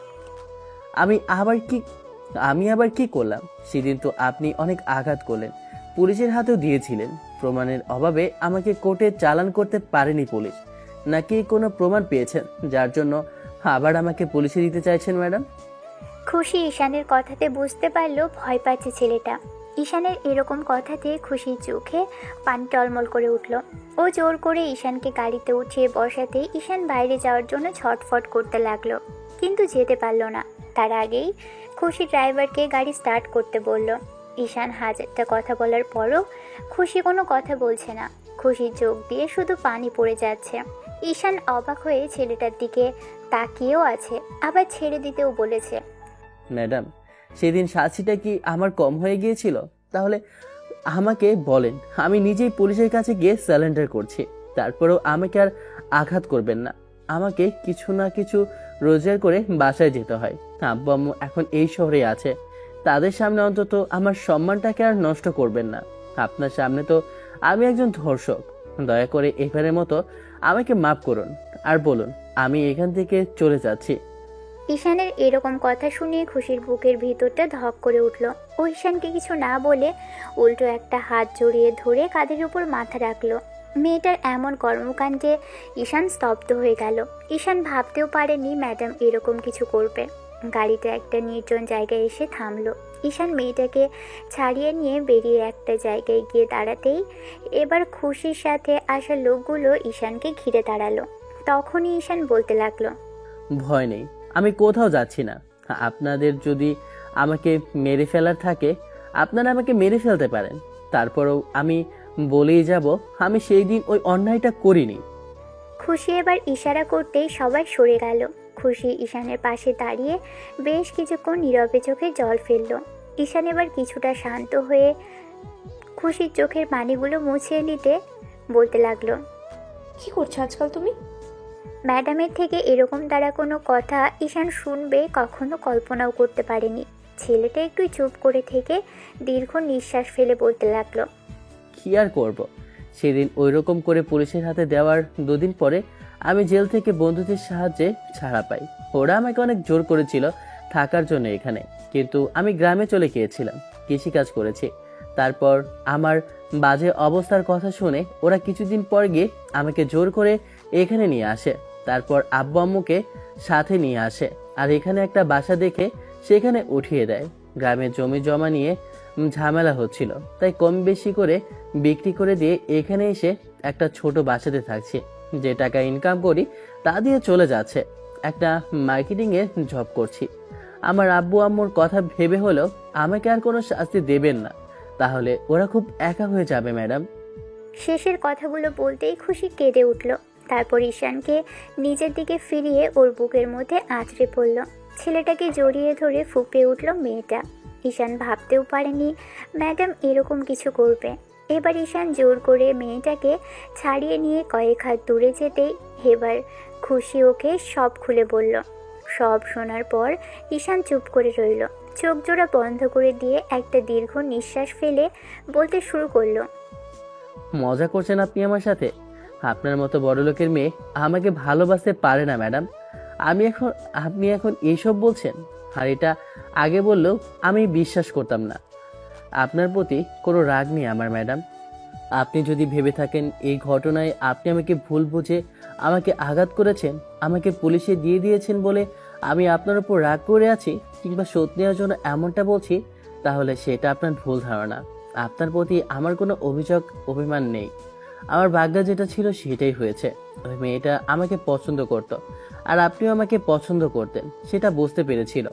আমি আবার কি করলাম? সেদিন তো আপনি অনেক আঘাত করলেন, পুলিশের হাতেও দিয়েছিলেন। প্রমাণের অভাবে আমাকে কোর্টে চালান করতে পারেনি পুলিশ, নাকি কোনো প্রমাণ পেয়েছেন যার জন্য আবার আমাকে পুলিশে দিতে চাইছেন ম্যাডাম? খুশি ঈশানের কথাতে বুঝতে পারলো ভয় পাচ্ছে ছেলেটা। ঈশানের এরকম কথাতে খুশির চোখে পানি টলমল করে উঠল। ও জোর করে ঈশানকে গাড়িতে উঠিয়ে বসাতে ঈশান বাইরে যাওয়ার জন্য ছটফট করতে লাগলো, কিন্তু যেতে পারলো না। তার আগেই খুশি ড্রাইভারকে গাড়ি স্টার্ট করতে বলল। ঈশান হাজারটা কথা বলার পরও খুশি কোনো কথা বলছে না। খুশির চোখ দিয়ে শুধু পানি পড়ে যাচ্ছে। ঈশান অবাক হয়ে ছেলেটার দিকে তাকিয়েও আছে, আবার ছেড়ে দিতেও বলেছে। ম্যাডাম, সেদিন শাস্তিটা কি আমার কম হয়ে গিয়েছিল? তাহলে আমাকে বলেন, আমি নিজেই পুলিশের কাছে গিয়ে সারেন্ডার করছি। তারপরেও আমাকে আর আঘাত করবেন না। আমাকে কিছু না কিছু রোজগার করে বাসায় যেতে হয়। আব্বু আম্মু এখন এই শহরে আছে, তাদের সামনে অন্তত আমার সম্মানটাকে আর নষ্ট করবেন না। আপনার সামনে তো আমি একজন ধর্ষক। দয়া করে এবারের মতো আমাকে মাফ করুন, আর বলুন আমি এখান থেকে চলে যাচ্ছি। ঈশানের এরকম কথা শুনে খুশির বুকের ভিতরটা ধক করে উঠল। ও ঈশানকে কিছু না বলে উল্টো একটা হাত জড়িয়ে ধরে কাঁধের উপর মাথা রাখলো। মেয়েটার এমন কর্মকাণ্ডে ঈশান স্তব্ধ হয়ে গেল। ঈশান ভাবতেও পারেনি ম্যাডাম এরকম কিছু করবে। গাড়িটা একটা নির্জন জায়গায় এসে থামলো। ঈশান মেয়েটাকে ছাড়িয়ে নিয়ে বেরিয়ে একটা জায়গায় গিয়ে দাঁড়াতেই এবার খুশির সাথে আসা লোকগুলো ঈশানকে ঘিরে দাঁড়ালো। তখনই ঈশান বলতে লাগলো, ভয় নেই, আমি কোথাও যাচ্ছি না। আপনাদের যদি আমাকে মেরে ফেলার থাকে, আপনারা আমাকে মেরে ফেলতে পারেন। তারপরেও আমি বলেই যাব, আমি সেই দিন ওই অন্যায়টা করিনি। খুশি এবার ইশারা করতেই সবাই সরে গেল। খুশি ঈশানের পাশে দাঁড়িয়ে বেশ কিছুক্ষণ নীরবে চোখে জল ফেলল। ঈশান এবার কিছুটা শান্ত হয়ে খুশির চোখের পানিগুলো মুছিয়ে নিতে বলতে লাগলো, কি করছো আজকাল তুমি? ম্যাডামের থেকে এরকম দ্বারা কোনো কথা ঈশান শুনবে কখনো কল্পনাও করতে পারেনি। ছেলেটা একটু চুপ করে থেকে দীর্ঘ নিঃশ্বাস ফেলে বলতে লাগলো, কি আর করব, সেদিন ওইরকম করে পুলিশের হাতে দেওয়ার দুদিন পরে আমি জেল থেকে বন্ধুদের সাহায্যে ছাড়া পাই। ওরা আমাকে অনেক জোর করেছিল থাকার জন্য এখানে, কিন্তু আমি গ্রামে চলে গিয়েছিলাম, কৃষিকাজ করেছি। তারপর আমার বাজে অবস্থার কথা শুনে ওরা কিছুদিন পর গিয়ে আমাকে জোর করে এখানে নিয়ে আসে। তারপর আব্বু আম্মুকে সাথে নিয়ে আসে, আর এখানে একটা বাসা দেখে সেখানে উঠিয়ে দেয়। গ্রামের জমি জমা নিয়ে ঝামেলা হচ্ছিল, তাই কম বেশি করে বিক্রি করে দিয়ে এখানে এসে একটা ছোট বাসাতে থাকছি। যে টাকা ইনকাম করি তা দিয়ে চলে যাচ্ছে। একটা মার্কেটিংয়ে জব করছি। আমার আব্বু আম্মুর কথা ভেবে হলেও আমাকে আর কোনো শাস্তি দেবেন না, তাহলে ওরা খুব একা হয়ে যাবে ম্যাডাম। শেষের কথাগুলো বলতেই খুশি কেঁদে উঠল। তারপর ঈশানকে নিজের দিকে ফিরিয়ে ওর বুকের মধ্যে আঁচড়ে পড়ল। ছেলেটাকে জড়িয়ে ধরে ফুঁপে উঠল মেয়েটা। ঈশান ভাবতেও পারেনি ম্যাডাম এরকম কিছু করবে। এবার ঈশান জোর করে মেয়েটাকে ছাড়িয়ে নিয়ে কয়েক হাত দূরে যেতেই এবার খুশি ওকে সব খুলে বলল। সব শোনার পর ঈশান চুপ করে রইল। চোখ জোড়া বন্ধ করে দিয়ে একটা দীর্ঘ নিঃশ্বাস ফেলে বলতে শুরু করলো, মজা করছেন আপনি আমার সাথে? আপনার মতো বড়লোকের মেয়ে আমাকে ভালোবাসতে পারে না ম্যাডাম। আপনি এখন এইসব বলছেন, আর এটা আগে বললেও আমি বিশ্বাস করতাম না। আপনার প্রতি কোনো রাগ নেই আমার ম্যাডাম। আপনি যদি ভেবে থাকেন এই ঘটনায় আপনি আমাকে ভুল বুঝে আমাকে আঘাত করেছেন, আমাকে পুলিশে দিয়ে দিয়েছেন বলে আমি আপনার উপর রাগ করে আছি কিংবা শোধ নেওয়ার জন্য এমনটা বলছি, তাহলে সেটা আপনার ভুল ধারণা। আপনার প্রতি আমার কোনো অভিমান নেই। আমার ভাগ্য যেটা ছিল সেটাই হয়েছে। ওই মেয়েটা আমাকে পছন্দ করত, আর আপনিও আমাকে পছন্দ করতেন, সেটা বুঝতে পেরেছিল।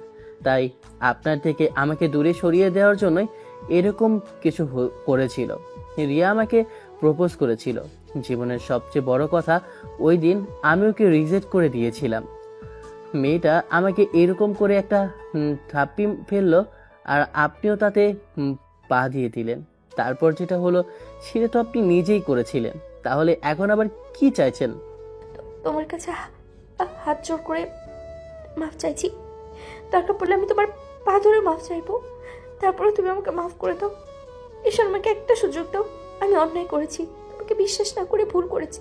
তাই আপনার থেকে আমাকে দূরে সরিয়ে দেওয়ার জন্যই এরকম কিছু করেছিল। রিয়া আমাকে প্রপোজ করেছিল। জীবনের সবচেয়ে বড় কথা, ওই দিন আমি ওকে রিজেক্ট করে দিয়েছিলাম। মেয়েটা আমাকে এরকম করে একটা থাপ্পি ফেললো, আর আপনিও তাতে পা দিয়ে দিলেন। তারপর যেটা হলো সেটা তো আপনি নিজেই করেছিলেন। তাহলে এখন আবার কি চাইছেন? তোমার কাছে হাত জোর করে মাফ চাইছি। দরকার পড়লে আমি তোমার পা ধরে মাফ চাইবো। তারপরে তুমি আমাকে মাফ করে দাও। ঈশ্বর আমাকে একটা সুযোগ দাও। আমি অন্যায় করেছি, তোমাকে বিশ্বাস না করে ভুল করেছি,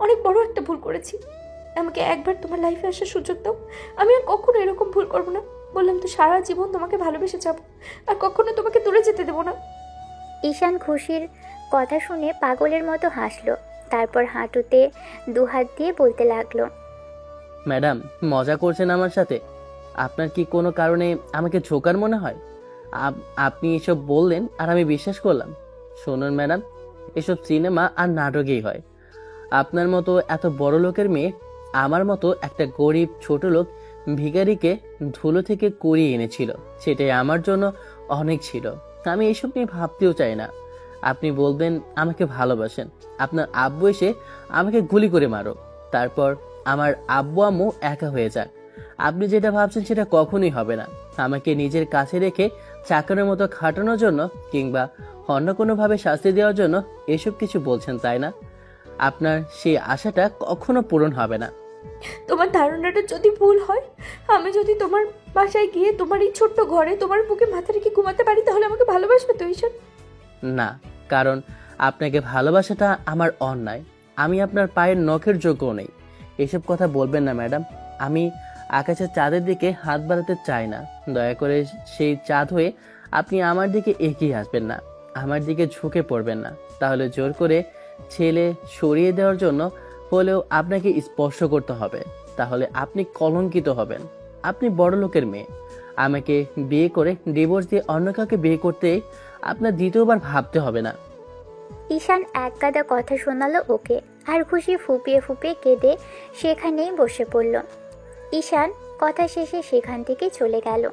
অনেক বড় একটা ভুল করেছি। আমাকে একবার তোমার লাইফে আসার সুযোগ দাও। আমি আর কখনো এরকম ভুল করবো না। বললাম তো সারা জীবন তোমাকে ভালোবেসে যাবো, আর কখনো তোমাকে দূরে যেতে দেবো না। ঈশান খুশির কথা শুনে পাগলের মতো হাসলো। তারপর হাঁটুতে দুহাত দিয়ে বলতে লাগলো, ম্যাডাম, মজা করছেন আমার সাথে? আপনার কি কোনো কারণে আমাকে ঝোকার মনে হয়? আপনি এসব বললেন আর আমি বিশ্বাস করলাম। শুনুন ম্যাডাম, এসব সিনেমা আর নাটকেই হয়। আপনার মতো এত বড় লোকের মেয়ে আমার মতো একটা গরিব ছোট লোক ভিখারিকে ধুলো থেকে কুড়িয়ে এনেছিল, সেটাই আমার জন্য অনেক ছিল। আমি এসব নিয়ে ভাবতেও চাই না। আপনি বলবেন আমাকে ভালোবাসেন, আপনার আব্বু এসে আমাকে গুলি করে মারো, তারপর আমার আব্বু আম্মু একা হয়ে যাক। আপনি যেটা ভাবছেন সেটা কখনোই হবে না। আমাকে নিজের কাছে রেখে চাকরের মতো খাটানোর জন্য কিংবা অন্য কোনোভাবে শাস্তি দেওয়ার জন্য এসব কিছু বলছেন, তাই না? আপনার সেই আশাটা কখনো পূরণ হবে না। তোমার ধারণাটা যদি ভুল হয়, আমি যদি তোমার বাসায় গিয়ে তোমার এই ছোট্ট ঘরে তোমার বুকে মাথা রেখে ঘুমাতে পারি, তাহলে আমাকে ভালোবাসবে তো ঈশান? না, কারণ আপনাকে ভালোবাসাটা আমার অন্যায়। আমি আপনার পায়ের নখের যোগ্য নেই। এসব কথা বলবেন না ম্যাডাম। আমি আকাশের চাঁদের দিকে হাত বাড়াতে চাই না। দয়া করে সেই চাঁদ হয়ে আপনি আমার দিকে এগিয়ে আসবেন না, আমার দিকে ঝুঁকে পড়বেন না। তাহলে জোর করে ছেলে সরিয়ে দেওয়ার জন্য হলেও আপনাকে স্পর্শ করতে হবে, তাহলে আপনি কলঙ্কিত হবেন। আপনি বড় লোকের মেয়ে, আমাকে বিয়ে করে ডিভোর্স দিয়ে অন্য কাউকে বিয়ে করতে আপনার দ্বিতীয়বার ভাবতে হবে না। ঈশান এক গাদা কথা শোনালো ওকে, আর খুশি ফুপিয়ে ফুপিয়ে কেঁদে সেখানেই বসে পড়ল। ঈশান কথা শেষে সেখান থেকে চলে গেল।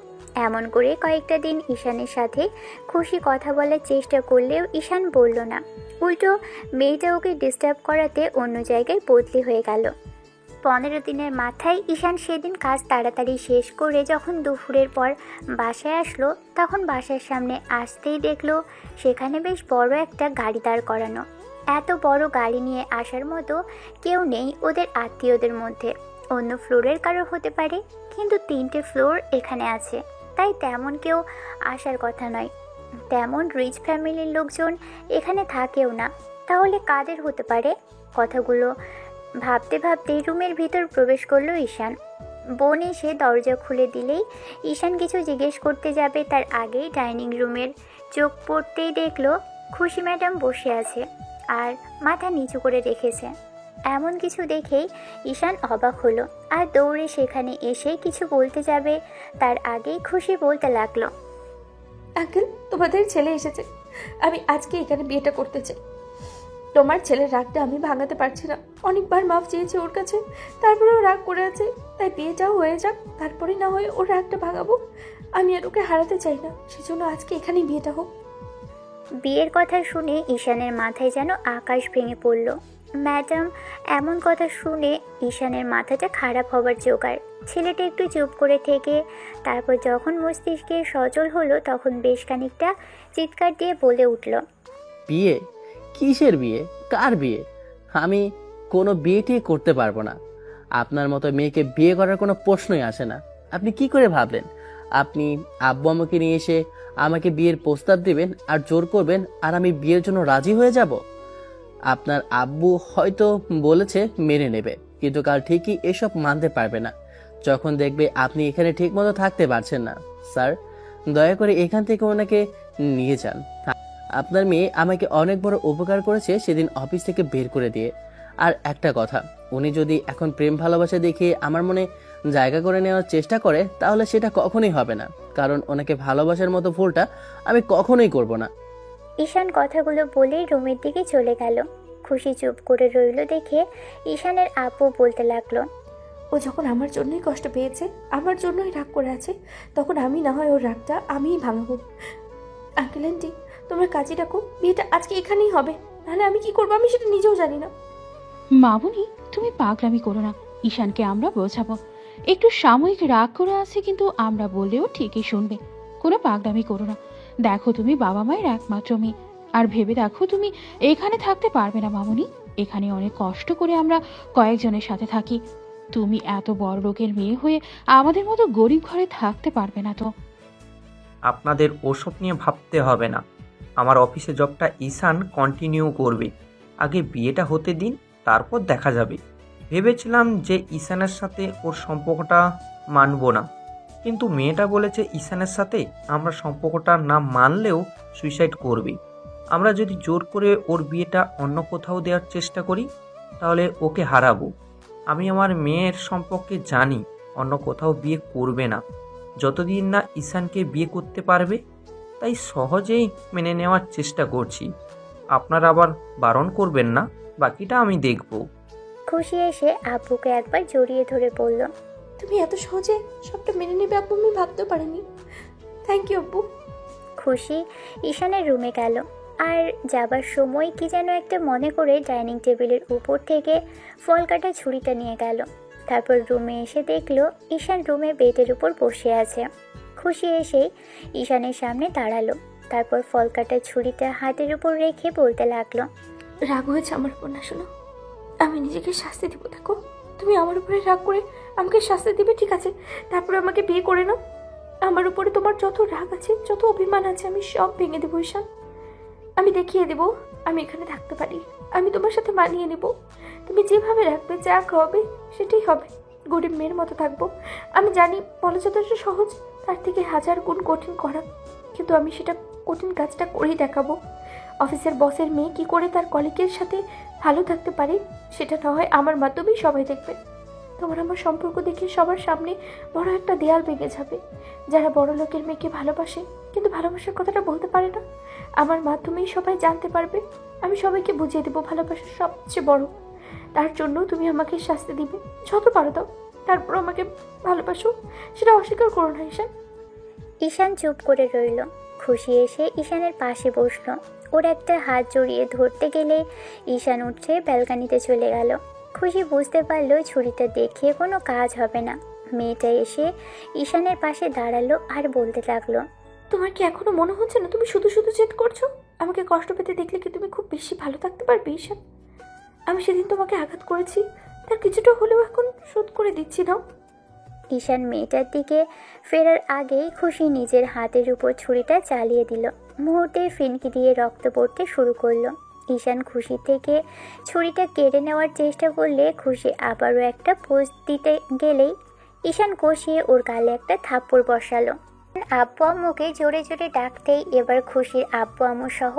এমন করে কয়েকটা দিন ঈশানের সাথে খুশি কথা বলার চেষ্টা করলেও ঈশান বলল না, উল্টো মেয়েটা ওকে ডিস্টার্ব করাতে অন্য জায়গায় বদলি হয়ে গেল। 15 দিনের মাথায় ঈশান সেদিন কাজ তাড়াতাড়ি শেষ করে যখন দুপুরের পর বাসায় আসলো, তখন বাসার সামনে আসতেই দেখলো সেখানে বেশ বড় একটা গাড়ি দাঁড় করানো। এত বড় গাড়ি নিয়ে আসার মতো কেউ নেই ওদের আত্মীয়দের মধ্যে। অন্য ফ্লোরের কারো হতে পারে, কিন্তু 3টে ফ্লোর এখানে আছে, তাই তেমন কেউ আসার কথা নয়। তেমন রিচ ফ্যামিলির লোকজন এখানে থাকেও না, তাহলে কাদের হতে পারে? কথাগুলো ভাবতে ভাবতেই রুমের ভিতর প্রবেশ করলো ঈশান। বোন এসে দরজা খুলে দিলেই ঈশান কিছু জিজ্ঞেস করতে যাবে তার আগেই ডাইনিং রুমের চোখ পড়তেই দেখলো খুশি ম্যাডাম বসে আছে আর মাথা নিচু করে রেখেছে। এমন কিছু দেখেই ঈশান অবাক হলো আর দৌড়ে সেখানে এসে কিছু বলতে যাবে তার আগেই খুশি বলতে লাগলো, আঙ্কেল, তোমাদের ছেলে এসেছে। আমি আজকে এখানে বিয়েটা করতে চাই। তোমার ছেলের রাগটা আমি ভাঙাতে পারছি না। অনেকবার মাফ চেয়েছে ওর কাছে, তারপরেও রাগ করে আছে। তাই বিয়েটাও হয়ে যাক, তারপরে না হয় ওর রাগটা ভাঙাবো। আমি আর ওকে হারাতে চাই না, সেজন্য আজকে এখানেই বিয়েটা হোক। বিয়ের কথা শুনে ঈশানের মাথায় যেন আকাশ ভেঙে পড়ল। ম্যাডাম এমন কথা শুনে ঈশানের মাথাটা খারাপ হবার জোগাড়। ছেলেটা একটু চুপ করে থেকে তারপর যখন মস্তিষ্কে সচল হলো, তখন বেশ খানিকটা চিৎকার দিয়ে বলে উঠল, বিয়ে? কিসের বিয়ে? কার বিয়ে? আমি কোনো বিয়েটি করতে পারবো না। আপনার মতো মেয়েকে বিয়ে করার কোনো প্রশ্নই আসে না। আপনি কি করে ভাবলেন আপনি আব্বু আম্মুকে নিয়ে এসে আমাকে বিয়ের প্রস্তাব দিবেন আর জোর করবেন আর আমি বিয়ের জন্য রাজি হয়ে যাব? আপনার আব্বু হয়তো বলেছে মেনে নেবে, কিন্তু কাল ঠিকই এসব মানতে পারবে না যখন দেখবে আপনি এখানে ঠিক মতো থাকতে পারছেন না। স্যার, দয়া করে এখান থেকে ওনাকে নিয়ে যান। আপনার মেয়ে আমাকে অনেক বড় উপকার করেছে সেদিন অফিস থেকে বের করে দিয়ে। আর একটা কথা, উনি যদি এখন প্রেম ভালোবাসা দেখিয়ে আমার মনে জায়গা করে নেওয়ার চেষ্টা করে, তাহলে সেটা কখনোই হবে না, কারণ ওনাকে ভালোবাসার মতো ভুলটা আমি কখনোই করব না। ঈশান কথাগুলো বলেই রুমের দিকে চলে গেল। খুশি চুপ করে রইল দেখে ঈশানের আপু বলতে লাগলো, ও যখন আমার জন্যই কষ্ট পেয়েছে, আমার জন্যই রাগ করে আছে, তখন আমি না হয় ওর রাগটা আমিই ভাঙাবো। আঙ্কেল আন্টি, তোমরা কাজে ডাকো, বিয়েটা আজকে এখানেই হবে, নাহলে আমি কি করবো আমি সেটা নিজেও জানি না। মামুনি, তুমি পাগলামি করো না। ঈশানকে আমরা বোঝাবো। একটু সাময়িক রাগ করে আছে, কিন্তু আমরা বললেও ঠিকই শুনবে। কোনো পাগলামি করো না। দেখো, তুমি বাবা মায়ের একমাত্র মেয়ে, আর ভেবে দেখো তুমি এখানে থাকতে পারবে না মামুনি। এখানে অনেক কষ্ট করে আমরা কয়েকজনের সাথে থাকি। তুমি এত বড় লোকের মেয়ে হয়ে আমাদের মতো গরিব ঘরে থাকতে পারবে না তো। আপনাদের ওসব নিয়ে ভাবতে হবে না। আমার অফিসে জবটা ঈশান কন্টিনিউ করবে। আগে বিয়েটা হতে দিন, তারপর দেখা যাবে। ভেবেছিলাম যে ঈশানের সাথে ওর সম্পর্কটা মানব না, কিন্তু মেয়েটা বলেছে ঈশানের সাথে আমরা সম্পর্কটা না মানলেও সুইসাইড করবে। আমরা যদি জোর করে ওর বিয়েটা অন্য কোথাও দেওয়ার চেষ্টা করি, তাহলে ওকে হারাবো। আমি আমার মেয়ের সম্পর্কে জানি, অন্য কোথাও বিয়ে করবে না। যতদিন না ঈশানকে বিয়ে করতে পারবে, তাই সহজেই মেনে নেওয়ার চেষ্টা করছি। আপনারা আবার বারণ করবেন না, বাকিটা আমি দেখব। খুশি এসে আব্বুকে একবার জড়িয়ে ধরে বলল, তুমি এত সহজে সবটা মেনে নেবে আব্বু, আমি ভাবতেও পারিনি। থ্যাংক ইউ আব্বু। খুশি ঈশানের রুমে গেল, আর যাবার সময় কি যেন একটা মনে করে ডাইনিং টেবিলের উপর থেকে ফল কাটা ছুরিটা নিয়ে গেল। তারপর রুমে এসে দেখলো ঈশান রুমে বেডের উপর বসে আছে। খুশি এসেই ঈশানের সামনে দাঁড়ালো, তারপর ফল কাটার ছুরিটা হাতের উপর রেখে বলতে লাগলো, রাগ হয়েছে আমার উপর না শোনো, আমি নিজেকে শাস্তি দিব। দেখো তুমি আমার উপরে রাগ করে আমাকে শাস্তি দিবে, ঠিক আছে, তারপরে আমাকে বিয়ে করে নাও। আমার উপরে তোমার যত রাগ আছে, যত অভিমান আছে, আমি সব ভেঙে দেবো ঈশান। আমি দেখিয়ে দেবো আমি এখানে থাকতে পারি, আমি তোমার সাথে মানিয়ে নেব। তুমি যেভাবে রাখবে, যা খাওয়াবে সেটাই হবে। গরিব মেয়ের মতো থাকবো। আমি জানি বলা যতটা সহজ, তার থেকে 1000 গুণ কঠিন করা, কিন্তু আমি সেটা কঠিন কাজটা করেই দেখাবো। অফিসের বসের মেয়ে কি করে তার কলিগের সাথে ভালো থাকতে পারে, সেটা না হয় আমার মাধ্যমেই সবাই দেখবে। তোমার আমার সম্পর্ক দেখে সবার সামনে বড় একটা দেয়াল ভেঙে যাবে। যারা বড় লোকের মেয়েকে ভালোবাসে কিন্তু ভালোবাসার কথাটা বলতে পারে না, আমার মাধ্যমেই সবাই জানতে পারবে। আমি সবাইকে বুঝিয়ে দেবো ভালোবাসা সবচেয়ে বড়। তার জন্য তুমি আমাকে শাস্তি দিবে, যত পারো দাও, তারপর আমাকে ভালোবাসো, সেটা অস্বীকার করো না ঈশান। ঈশান চুপ করে রইল। খুশি এসে ঈশানের পাশে বসলো। ওর একটা হাত জড়িয়ে ধরতে গেলে ঈশান উঠে ব্যালকানিতে চলে গেল। খুশি বুঝতে পারলো ছুরিটা দেখিয়ে কোনো কাজ হবে না। মেয়েটা এসে ঈশানের পাশে দাঁড়ালো আর বলতে লাগলো, তোমার কি এখনো মনে হচ্ছে না তুমি শুধু শুধু জেদ করছো? আমাকে কষ্ট পেতে দেখলে কি তুমি খুব বেশি ভালো থাকতে পারবে ঈশান? আমি সেদিন তোমাকে আঘাত করেছি, তার কিছুটা হলেও এখন শোধ করে দিচ্ছি নাও। ঈশান মেয়েটার দিকে ফেরার আগেই খুশি নিজের হাতের উপর ছুরিটা চালিয়ে দিল। মুহূর্তে ফিনকি দিয়ে রক্ত পড়তে শুরু করলো। ঈশান খুশি থেকে ছুরিটা কেড়ে নেওয়ার চেষ্টা করলে খুশি আবারও একটা পোজ দিতে গেলেই ঈশান কষিয়ে ওর গালে একটা থাপ্পড় বসালো। আব্বু আম্মুকে জোরে জোরে ডাকতেই এবার খুশির আব্বু আম্মু সহ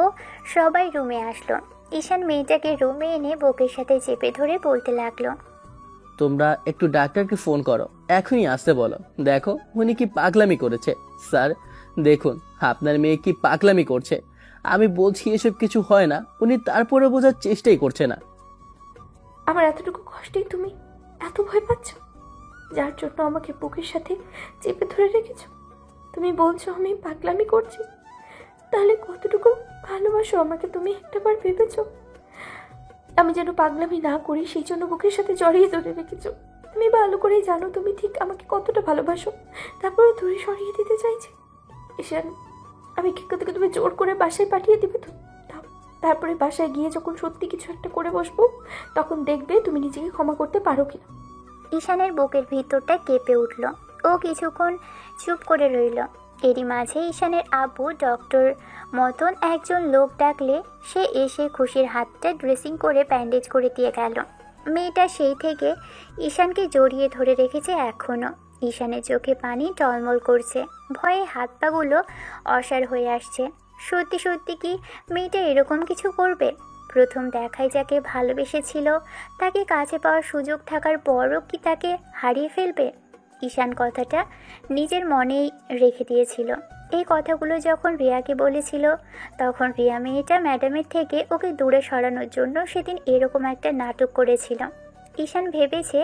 সবাই রুমে আসলো। ঈশান মেয়েটাকে রুমে এনে বুকের সাথে চেপে ধরে বলতে লাগলো, তোমরা একটু ডাক্তারকে ফোন করো, এখনই আসতে বলো। দেখো উনি কি পাগলামি করেছে। স্যার দেখুন আপনার মেয়ে কি পাগলামি করছে। আমি বলছি এসব কিছু হয় না, উনি তারপরে বোঝার চেষ্টাই করছে না। আমার এতটুকু কষ্টেই তুমি এত ভয় পাচ্ছ, যার জন্য আমাকে বুকের সাথে চেপে ধরে রেখেছ। তুমি বলছো আমি পাগলামি করছি, তাহলে কতটুকু ভালোবাসো আমাকে তুমি একটাবার ভেবেছো? আমি যেন পাগলামি না করি সেই জন্য বুকের সাথে জড়িয়ে ধরে রেখেছো। তুমি ভালো করেই জানো তুমি ঠিক আমাকে কতটা ভালোবাসো, তারপরে দূরে সরিয়ে দিতে চাইছে। ঈশান আমি কি থেকে তুমি জোর করে বাসায় পাঠিয়ে দিবে তো? তারপরে বাসায় গিয়ে যখন সত্যি কিছু একটা করে বসবো, তখন দেখবে তুমি নিজেকে ক্ষমা করতে পারো কিনা। ঈশানের বুকের ভিতরটা কেঁপে উঠল। ও কিছুক্ষণ চুপ করে রইল। এরই মাঝে ঈশানের আব্বু ডক্টর মতন একজন লোক ডাকলে সে এসে খুশির হাতটা ড্রেসিং করে ব্যান্ডেজ করে দিয়ে গেল। মেয়েটা সেই থেকে ঈশানকে জড়িয়ে ধরে রেখেছে এখনও। ঈশানের চোখে পানি টলমল করছে, ভয়ে হাত পাগুলো অসাড় হয়ে আসছে। সত্যি সত্যি কি মেয়েটা এরকম কিছু করবে? প্রথম দেখায় যাকে ভালোবেসেছিল তাকে কাছে পাওয়ার সুযোগ থাকার পরও কি তাকে হারিয়ে ফেলবে? ঈশান কথাটা নিজের মনেই রেখে দিয়েছিল। এই কথাগুলো যখন রিয়াকে বলেছিল, তখন রিয়া মেয়েটা ম্যাডামের থেকে ওকে দূরে সরানোর জন্য সেদিন এরকম একটা নাটক করেছিল। ঈশান ভেবেছে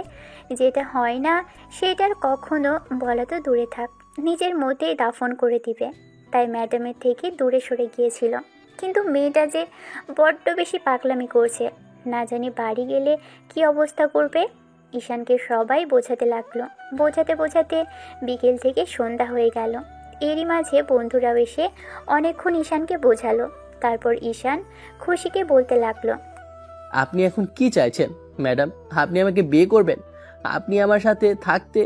যেটা হয় না সেটার কখনো বলা তো দূরে থাক, নিজের মতেই দাফন করে দিবে, তাই ম্যাডামের থেকে দূরে সরে গিয়েছিল। কিন্তু মেয়েটা যে বড্ড বেশি পাগলামি করছে, না জানি বাড়ি গেলে কি অবস্থা করবে। ঈশানকে সবাই বোঝাতে লাগলো। বোঝাতে বোঝাতে বিকেল থেকে সন্ধ্যা হয়ে গেল। এরই মাঝে বন্ধুরাও এসে অনেকক্ষণ ঈশানকে বোঝালো। তারপর ঈশান খুশিকে বলতে লাগলো, আপনি এখন কি চাইছেন ম্যাডাম? আপনি আমাকে বিয়ে করবেন? আপনি আমার সাথে থাকতে?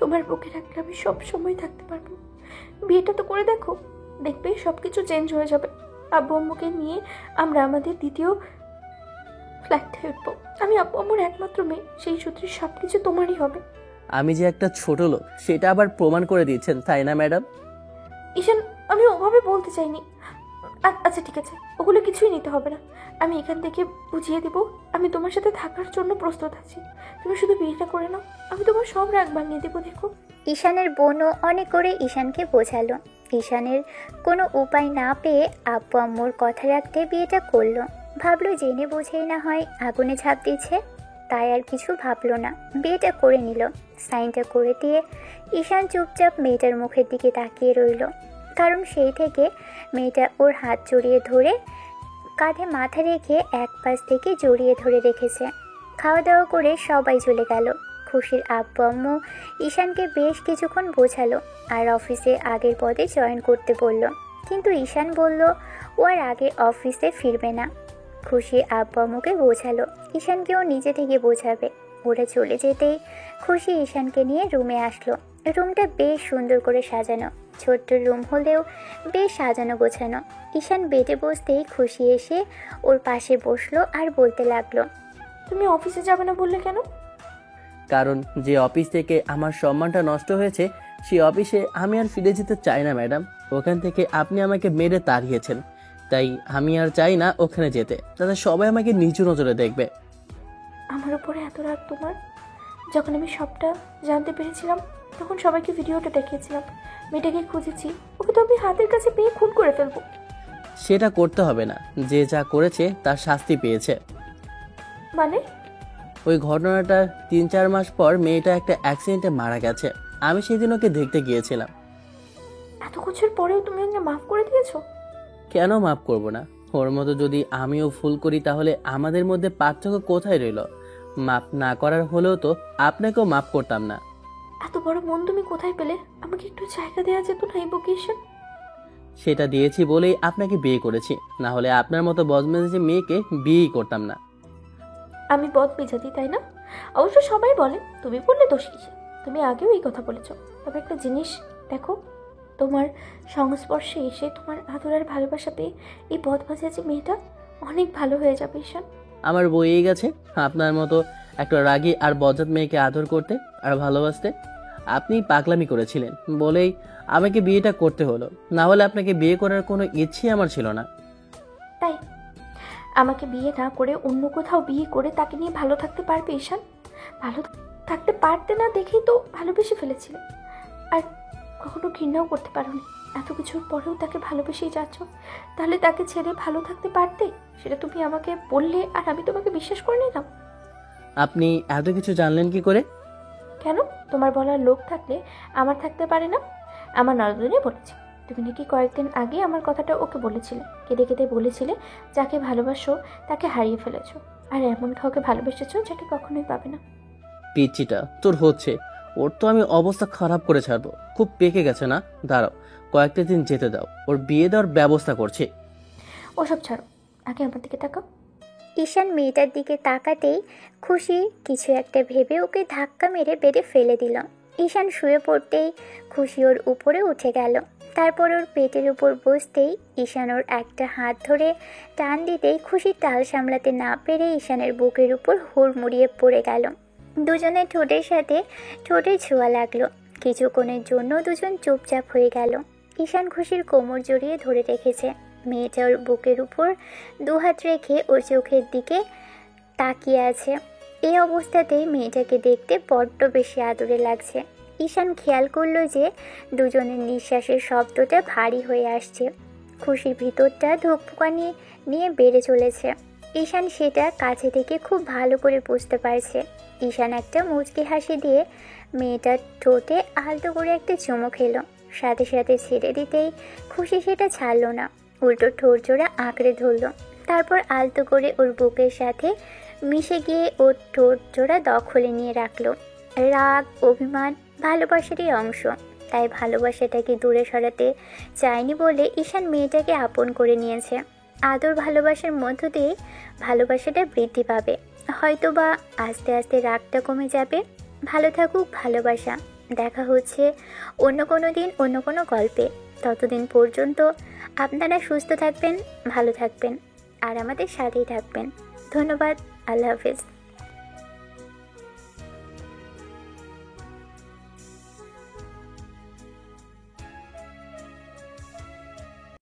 তোমার বুকে রাখলে আমি সব সময় থাকতে পারবো। বিয়েটা তো করে দেখো, দেখবে সব কিছু চেঞ্জ হয়ে যাবে। আব্বু আম্মুকে নিয়ে আমরা আমাদের দ্বিতীয় ফ্ল্যাটে উঠবো। আমি আব্বু আম্মুর একমাত্র মেয়ে, সেই সূত্রে সব কিছু তোমারই হবে। আমি যে একটা ছোট লোক সেটা আবার প্রমাণ করে দিচ্ছেন, তাই না ম্যাডাম? ঈশান আমি ওভাবে বলতে চাইনি, আচ্ছা ঠিক আছে, ওগুলো কিছুই নিতে হবে না। আমি এখান থেকে বুঝিয়ে দেবো আমি তোমার সাথে থাকার জন্য প্রস্তুত আছি। তুমি শুধু বিয়েটা করে নাও, আমি তোমার সব রাগ ভাঙিয়ে দেবো। দেখো, ঈশানের বোনও অনেক করে ঈশানকে বোঝালো। ঈশানের কোনো উপায় না পেয়ে আব্বু আম্মুর কথা রাখতে বিয়েটা করলো। ভাবলো জেনে বুঝেই না হয় আগুনে ঝাঁপ দিচ্ছে, তাই আর কিছু ভাবলো না, বিয়েটা করে নিল। সাইনটা করে দিয়ে ঈশান চুপচাপ মেয়েটার মুখের দিকে তাকিয়ে রইল। কারণ সেই থেকে মেয়েটা ওর হাত জড়িয়ে ধরে কাঁধে মাথা রেখে এক পাশ থেকে জড়িয়ে ধরে রেখেছে। খাওয়া দাওয়া করে সবাই চলে গেল। খুশির আব্বু আম্মু ঈশানকে বেশ কিছুক্ষণ বোঝালো আর অফিসে আগের পদে জয়েন করতে বলল, কিন্তু ঈশান বলল ও আর আগে অফিসে ফিরবে না। খুশি আব্বু আম্মুকে বোঝালো ঈশানকেও নিজে থেকে বোঝাবে। ওরা চলে যেতেই খুশি ঈশানকে নিয়ে রুমে আসলো। রুমটা বেশ সুন্দর করে সাজানো, ছোট্ট রুম হলেও বেশ সাজানো গোছানো। ঈশান বেডে বসতেই খুশি এসে ওর পাশে বসলো আর বলতে লাগলো, তুমি অফিসে যাবে না বললে কেন? কারণ যে অফিস থেকে আমার সম্মানটা নষ্ট হয়েছে সেই অফিসে আমি আর ফিরে যেতে চাই না ম্যাডাম। ওখান থেকে আপনি আমাকে মেরে তাড়িয়েছেন, তাই আমি আর চাই না ওখানে যেতে, তাতে সবাই আমাকে নিচু নজরে দেখবে। আমার উপরে এত রাগ তোমার? যখন আমি সবটা জানতে পেরেছিলাম তখন সবাইকে ভিডিওটা দেখিয়েছিলাম, মেয়েটাকে খুঁজেছি, ওকে তো আমি হাতের কাছে পেয়ে খুন করে ফেলবো। সেটা করতে হবে না, যে যা করেছে তার শাস্তি পেয়েছে। মানে? ওই ঘটনাটার 3-4 মাস পর মেয়েটা একটা অ্যাক্সিডেন্টে মারা গেছে। আমি সেদিন ওকে দেখতে গিয়েছিলাম। এত কিছুর পরেও তুমি ওকে মাফ করে দিয়েছো? কেন মাফ করব না? ওর মতো যদি আমিও ভুল করি তাহলে আমাদের মধ্যে পার্থক্য কোথায় রইল? মাফ না করার হলেও তো আপনাকেও মাফ করতাম না। এত বড় মন তুমি কোথায় পেলে? আমাকে একটু জায়গা দেওয়া যেত না এই ভোকেশন? সেটা দিয়েছি বলেই আপনাকে বিয়ে করেছি, না হলে আপনার মতো বদমেজাজি মেয়েকে বিয়েই করতাম না। আমি বদ মেজাজি, তাই না? অবশ্য সবাই বলে, তুমি বললে দোষ কিসে? তুমি আগেও এই কথা বলেছ। তবে একটা জিনিস দেখো, তোমার সংস্পর্শে এসে তোমার আদর আর ভালোবাসা পেয়ে এই বদ মেজাজি মেয়েটা অনেক ভালো হয়ে যাবে ঈশান। আমার বইয়েই গেছে আপনার মতো একটা রাগী আর বজ্জাত মেয়েকে আদর করতে আর ভালোবাসতে। আপনি পাগলামি করেছিলেন বলেই আমাকে বিয়েটা করতে হলো, না হলে আপনাকে বিয়ে করার কোনো ইচ্ছেই আমার ছিল না। তাই আমাকে বিয়ে না করে অন্য কোথাও বিয়ে করে তাকে নিয়ে ভালো থাকতে পারবে ঈশান? ভালো থাকতে পারতে না দেখেই তো ভালোবেসে ফেলেছিলে, আর কখনো ঘৃণাও করতে পারোনি। এত কিছুর পরেও তাকে ভালোবেসেই যাচ্ছ, তাহলে তাকে ছেড়ে ভালো থাকতে পারতে? সেটা তুমি আমাকে বললে আর আমি তোমাকে বিশ্বাস করে নিলাম। আপনি এত কিছু জানলেন কি করে? কেন? তোমার বলার লোক থাকলে আমার থাকতে পারে না? আমার নরদিনে বলেছে তুমি নাকি কয়েকদিন আগে আমার কথাটা ওকে বলেছিলে, কেঁদে কেঁদে বলেছিলে যাকে ভালোবাসো তাকে হারিয়ে ফেলেছো, আর এমন কাউকে ভালোবেসেছো যাকে কখনোই পাবে না। পিচ্চিটা তোর হচ্ছে, ওর তো আমি অবস্থা খারাপ করে ছাড়বো। খুব পেকে গেছে না? দাঁড়াও, কয়েকটা দিন যেতে দাও, ওর বিয়ে দেওয়ার ব্যবস্থা করছি। ওসব ছাড়ো, আগে আমার দিকে তাকাও। ঈশান মেয়েটার দিকে তাকাতেই খুশি কিছু একটা ভেবে ওকে ধাক্কা মেরে বেডে ফেলে দিল। ঈশান শুয়ে পড়তেই খুশি ওর উপরে উঠে গেল। তারপর ওর পেটের উপর বসতেই ঈশান ওর একটা হাত ধরে টান দিতেই খুশি টাল সামলাতে না পেরে ঈশানের বুকের উপর হুড়মুড়িয়ে পড়ে গেল। দুজনের ঠোঁটের সাথে ঠোঁটের ছোঁয়া লাগলো। কিছুক্ষণের জন্য দুজন চুপচাপ হয়ে গেল। ঈশান খুশির কোমর জড়িয়ে ধরে রেখেছে। মেয়েটা ওর বুকের উপর দুহাত রেখে ওর চোখের দিকে তাকিয়ে আছে। এই অবস্থাতেই মেয়েটাকে দেখতে বড্ড বেশি আদরে লাগছে। ঈশান খেয়াল করলো যে দুজনের নিঃশ্বাসের শব্দটা ভারী হয়ে আসছে। খুশির ভিতরটা ধুকপুকানি নিয়ে বেড়ে চলেছে। ঈশান সেটা কাছে থেকে খুব ভালো করে বুঝতে পারছে। ঈশান একটা মুচকি হাসি দিয়ে মেয়েটার ঠোঁটে আলতো করে একটা চুমু খেলো। সাথে সাথে ছেড়ে দিতেই খুশি সেটা ছাড়লো না, উল্টো ঠোঁট জোড়া আঁকড়ে ধরলো। তারপর আলতো করে ওর বুকের সাথে মিশে গিয়ে ওর ঠোঁট জোড়া দখলে নিয়ে রাখলো। রাগ, অভিমান ভালোবাসারই অংশ, তাই ভালোবাসাটাকে দূরে সরাতে চায়নি বলে ঈশান মেয়েটাকে আপন করে নিয়েছে। আদর ভালোবাসার মধ্য দিয়ে ভালোবাসাটা বৃদ্ধি পাবে, হয়তো বা আস্তে আস্তে রাগটা কমে যাবে। ভালো থাকুক ভালোবাসা। দেখা হচ্ছে অন্য কোনো দিন অন্য কোনো গল্পে। ততদিন পর্যন্ত আপনারা সুস্থ থাকবেন, ভালো থাকবেন আর আমাদের সাথেই থাকবেন। ধন্যবাদ। আল্লাহ হাফেজ।